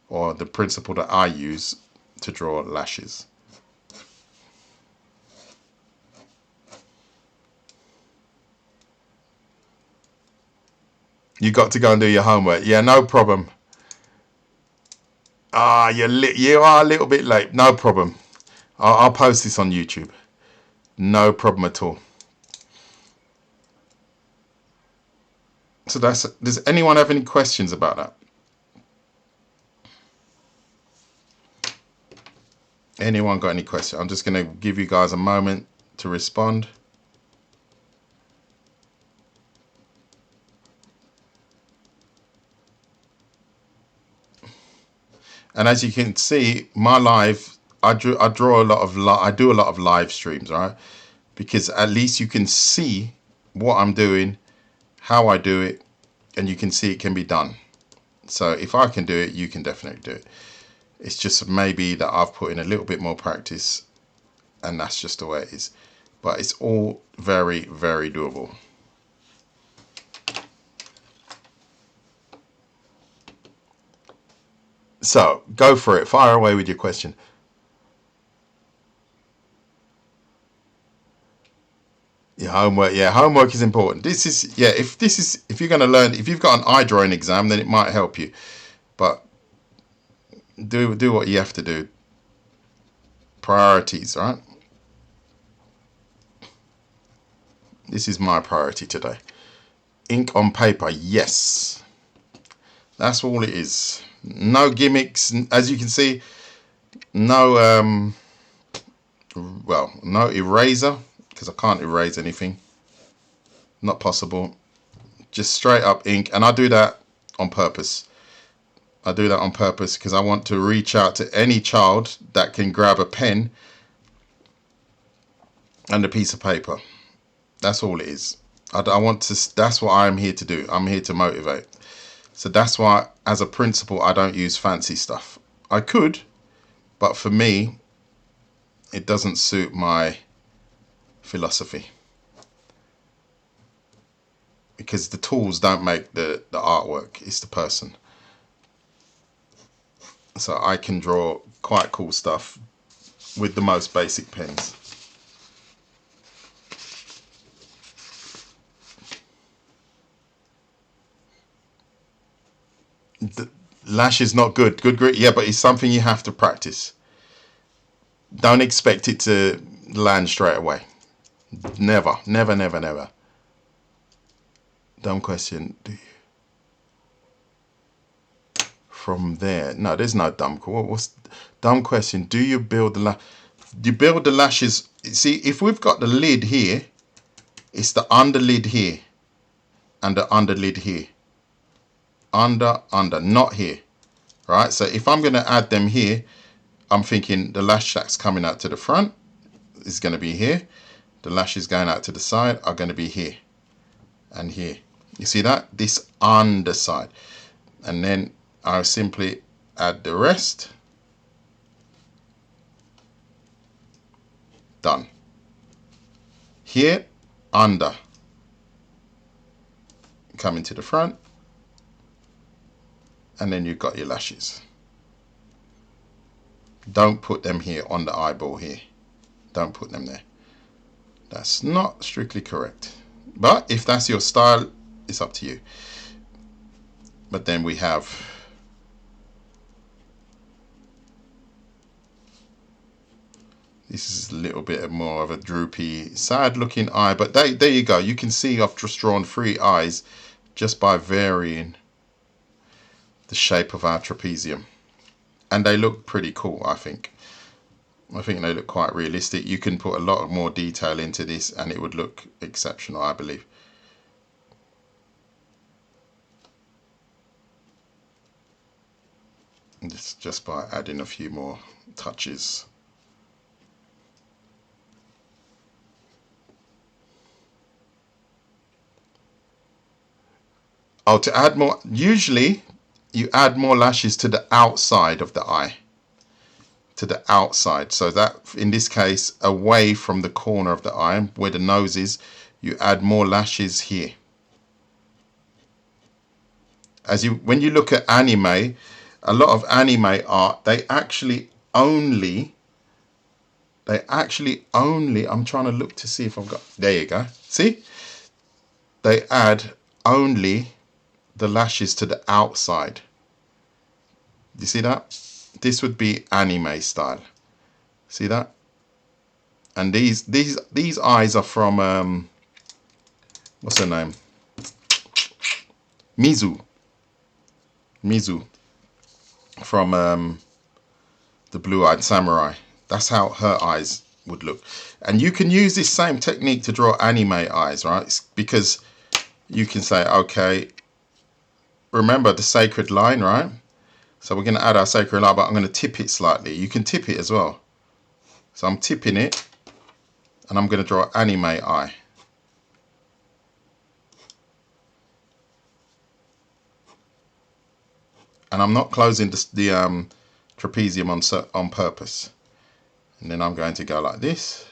or the principle that I use to draw lashes. You got to go and do your homework. Yeah, no problem. Ah, you are a little bit late. No problem. I'll post this on YouTube. No problem at all. So does anyone have any questions about that? Anyone got any questions? I'm just going to give you guys a moment to respond. And as you can see, my live, I do a lot of live streams, right? Because at least you can see what I'm doing, how I do it, and you can see it can be done. So if I can do it, you can definitely do it. It's just maybe that I've put in a little bit more practice, and that's just the way it is. But it's all very, very doable. So go for it. Fire away with your question. Yeah, homework. Yeah, homework is important. If you're going to learn, if you've got an eye drawing exam, then it might help you. But do what you have to do. Priorities, right? This is my priority today. Ink on paper, yes. That's all it is. No gimmicks. As you can see, no no eraser, because I can't erase anything. Not possible. Just straight up ink, and I do that on purpose. I do that on purpose because I want to reach out to any child that can grab a pen and a piece of paper. That's all it is. I want to. That's what I'm here to do. I'm here to motivate. So that's why, as a principal, I don't use fancy stuff. I could, but for me, it doesn't suit my philosophy. Because the tools don't make the artwork, it's the person. So I can draw quite cool stuff with the most basic pens. The lash is not good. Good grit, yeah, but it's something you have to practice. Don't expect it to land straight away. Never, never, never, never. Dumb question. From there, no, there's no dumb. What's dumb question? Do you build the you build the lashes? See, if we've got the lid here, it's the underlid here and the underlid here. Under, not here. Right? So if I'm going to add them here, I'm thinking the lash that's coming out to the front is going to be here. The lashes going out to the side are going to be here and here. You see that? This underside. And then I'll simply add the rest. Done. Here, under, coming to the front, and then you've got your lashes. Don't put them here on the eyeball here. Don't put them there. That's not strictly correct. But if that's your style, it's up to you. But then we have this is a little bit more of a droopy, sad looking eye. But there you go. You can see I've just drawn 3 eyes just by varying the shape of our trapezium. And they look pretty cool, I think. I think they look quite realistic. You can put a lot more detail into this and it would look exceptional, I believe. And this just by adding a few more touches. Oh, to add more, usually you add more lashes to the outside of the eye. To the outside, so that in this case away from the corner of the eye where the nose is, you add more lashes here. When you look at anime, a lot of anime art, they actually only I'm trying to look to see if I've got, there you go, see, they add only the lashes to the outside. You see that? This would be anime style. See that? And these eyes are from what's her name? Mizu from the Blue-Eyed Samurai. That's how her eyes would look. And you can use this same technique to draw anime eyes, right? Because you can say, okay, remember the sacred line, right? So we're going to add our sacred line, but I'm going to tip it slightly. You can tip it as well. So I'm tipping it, and I'm going to draw anime eye. And I'm not closing the trapezium on purpose. And then I'm going to go like this.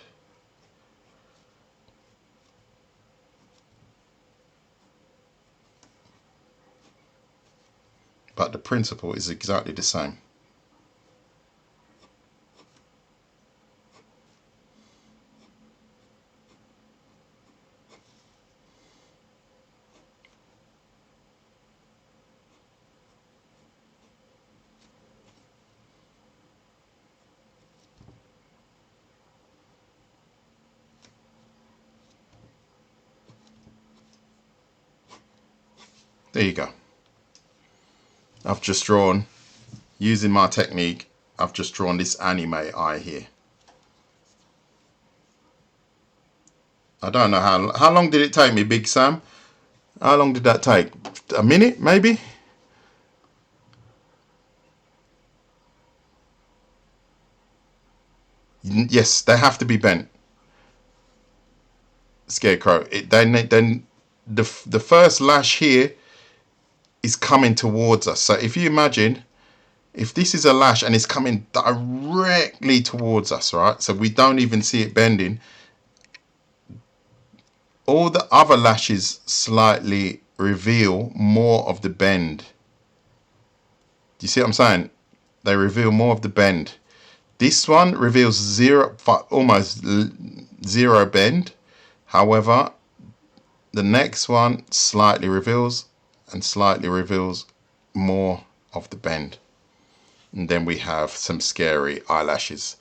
But the principle is exactly the same. There you go. I've just drawn, using my technique, I've just drawn this anime eye here. I don't know how long did it take me, Big Sam? How long did that take? A minute, maybe? Yes, they have to be bent. Scarecrow. Then the first lash here is coming towards us. So if you imagine, if this is a lash and it's coming directly towards us, right? So we don't even see it bending. All the other lashes slightly reveal more of the bend. Do you see what I'm saying? They reveal more of the bend. This one reveals almost zero bend. However, the next one slightly reveals more of the bend. And then we have some scary eyelashes.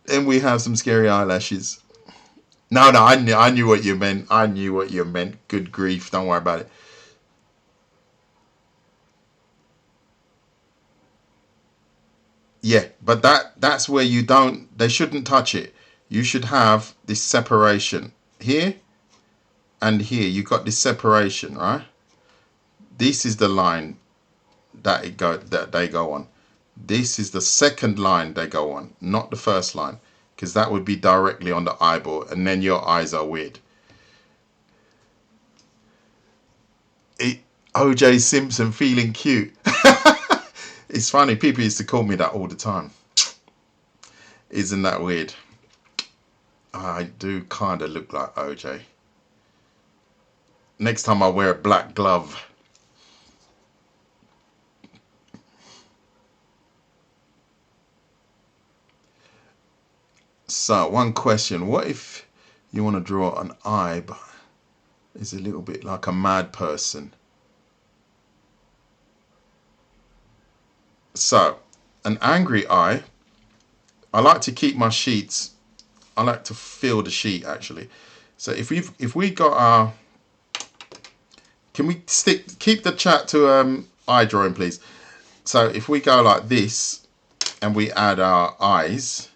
Then we have some scary eyelashes. No, I knew what you meant. I knew what you meant. Good grief, don't worry about it. Yeah, but that's where they shouldn't touch it. You should have this separation here and here. You got this separation, right? This is the line that they go on. This is the second line they go on, not the first line, because that would be directly on the eyeball, and then your eyes are weird. OJ Simpson feeling cute. It's funny, people used to call me that all the time. Isn't that weird? I do kind of look like OJ. Next time I wear a black glove. So, one question. What if you want to draw an eye, but it's a little bit like a mad person? So, an angry eye. I like to keep my sheets. I like to fill the sheet actually. So if we got our, can we keep the chat to eye drawing, please? So if we go like this and we add our eyes,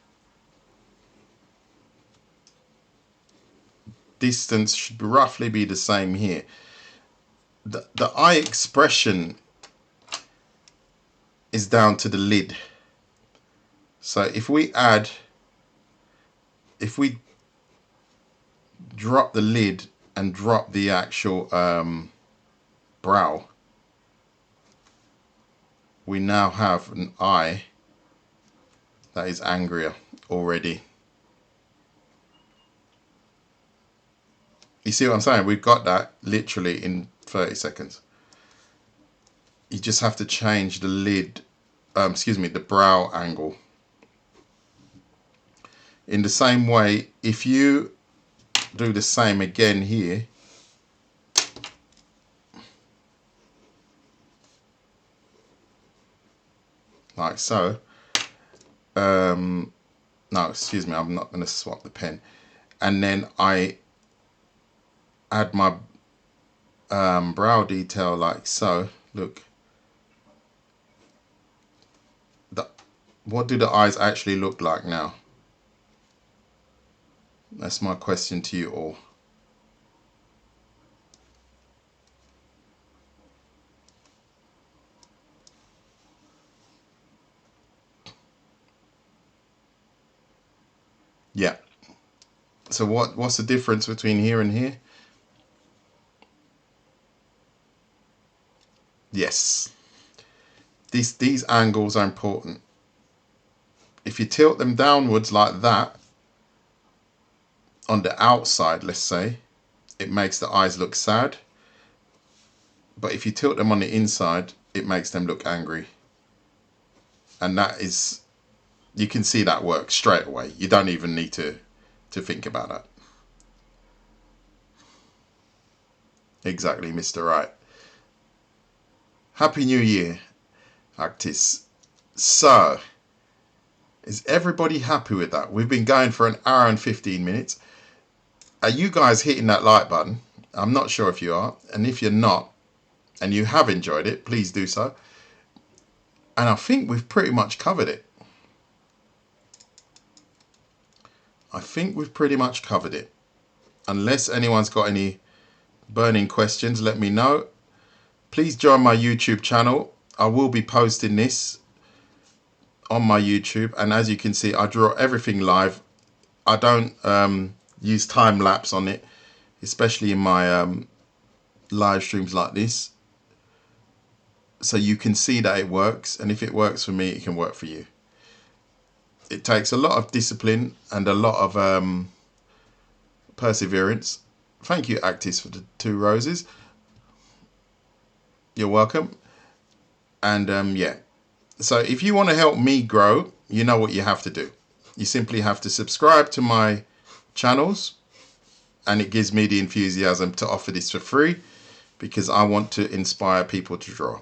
distance should roughly be the same here. The eye expression is down to the lid. So if we drop the lid and drop the actual brow, we now have an eye that is angrier already. You see what I'm saying? We've got that literally in 30 seconds. You just have to change the lid, the brow angle. In the same way, if you do the same again here, like so, no, excuse me, I'm not going to swap the pen. And then I add my brow detail like so. Look, what do the eyes actually look like now? That's my question to you all. Yeah. So what's the difference between here and here? Yes. These angles are important. If you tilt them downwards like that, on the outside, let's say, it makes the eyes look sad. But if you tilt them on the inside, it makes them look angry. And that is, you can see that works straight away. You don't even need to think about that. Exactly, Mr. Right. Happy New Year, Actis. So, is everybody happy with that? We've been going for an hour and 15 minutes. Are you guys hitting that like button? I'm not sure if you are. And if you're not, and you have enjoyed it, please do so. And I think we've pretty much covered it. Unless anyone's got any burning questions, let me know. Please join my YouTube channel. I will be posting this on my YouTube. And as you can see, I draw everything live. I don't use time lapse on it, especially in my live streams like this. So you can see that it works. And if it works for me, it can work for you. It takes a lot of discipline and a lot of perseverance. Thank you, Actis, for the 2 roses. You're welcome. And yeah. So if you want to help me grow, you know what you have to do. You simply have to subscribe to my channels, and it gives me the enthusiasm to offer this for free because I want to inspire people to draw.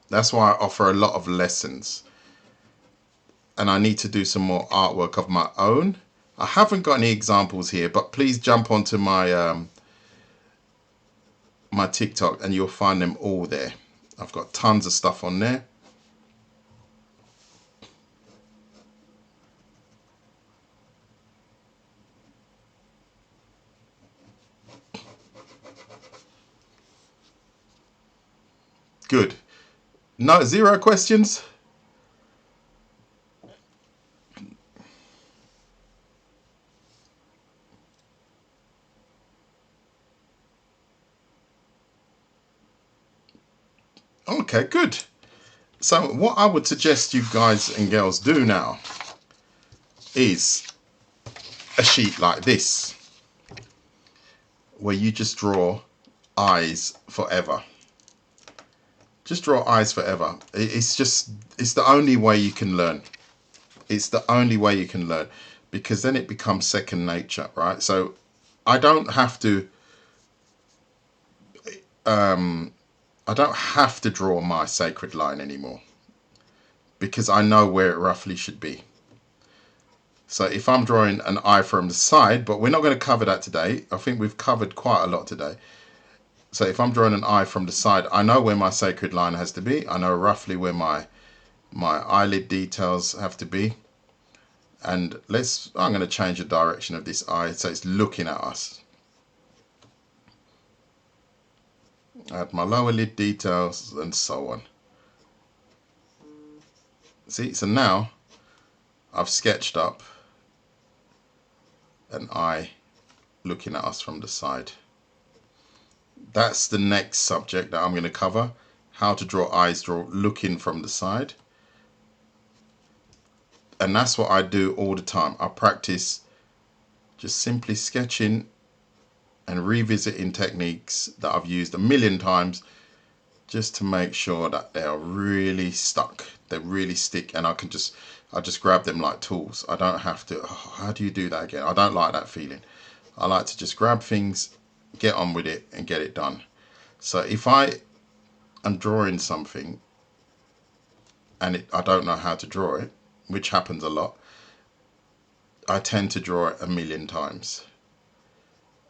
That's why I offer a lot of lessons. And I need to do some more artwork of my own. I haven't got any examples here, but please jump onto my my TikTok and you'll find them all there. I've got tons of stuff on there. Good. No, 0 questions? Okay, good. So what I would suggest you guys and girls do now is a sheet like this, where you just draw eyes forever. Just draw eyes forever. It's the only way you can learn. It's the only way you can learn, because then it becomes second nature, right? So I don't have to draw my sacred line anymore, because I know where it roughly should be. So if I'm drawing an eye from the side, but we're not going to cover that today. I think we've covered quite a lot today. So if I'm drawing an eye from the side, I know where my sacred line has to be. I know roughly where my eyelid details have to be. And I'm going to change the direction of this eye so it's looking at us. Add my lower lid details and so on. See, so now I've sketched up an eye looking at us from the side. That's the next subject that I'm going to cover. How to draw eyes looking from the side. And that's what I do all the time. I practice just simply sketching and revisiting techniques that I've used a million times, just to make sure that they are really stuck. They really stick, and I just grab them like tools. I don't have to, oh, how do you do that again? I don't like that feeling. I like to just grab things, get on with it, and get it done. So if I am drawing something and I don't know how to draw it, which happens a lot, I tend to draw it a million times.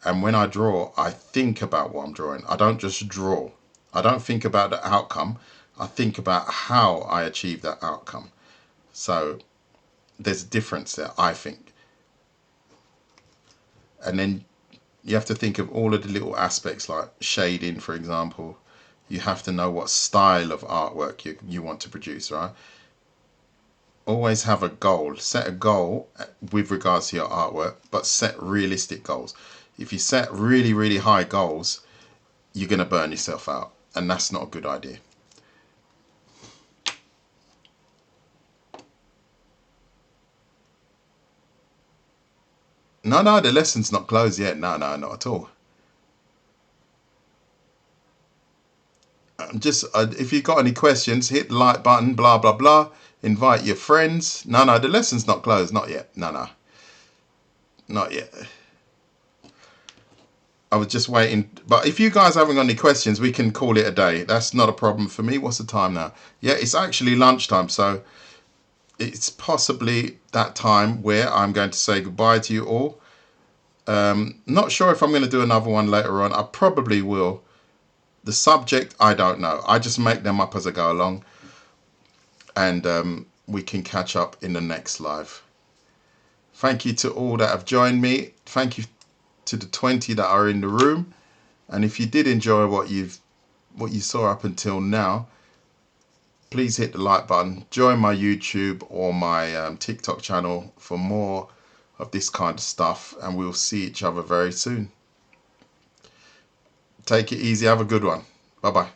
And when I draw, I think about what I'm drawing. I don't just draw. I don't think about the outcome. I think about how I achieve that outcome. So there's a difference there, I think. And then you have to think of all of the little aspects, like shading, for example. You have to know what style of artwork you want to produce, right? Always have a goal. Set a goal with regards to your artwork, but set realistic goals. If you set really, really high goals, you're going to burn yourself out, and that's not a good idea. No, the lesson's not closed yet. No, not at all. Just if you've got any questions, hit the like button, blah, blah, blah. Invite your friends. No, the lesson's not closed. Not yet. No. Not yet. I was just waiting. But if you guys haven't got any questions, we can call it a day. That's not a problem for me. What's the time now? Yeah, it's actually lunchtime. So it's possibly that time where I'm going to say goodbye to you all. Not sure if I'm going to do another one later on. I probably will. The subject, I don't know. I just make them up as I go along. And we can catch up in the next live. Thank you to all that have joined me. Thank you to the 20 that are in the room. And if you did enjoy what you saw up until now, please hit the like button. Join my YouTube or my TikTok channel for more of this kind of stuff. And we'll see each other very soon. Take it easy. Have a good one. Bye-bye.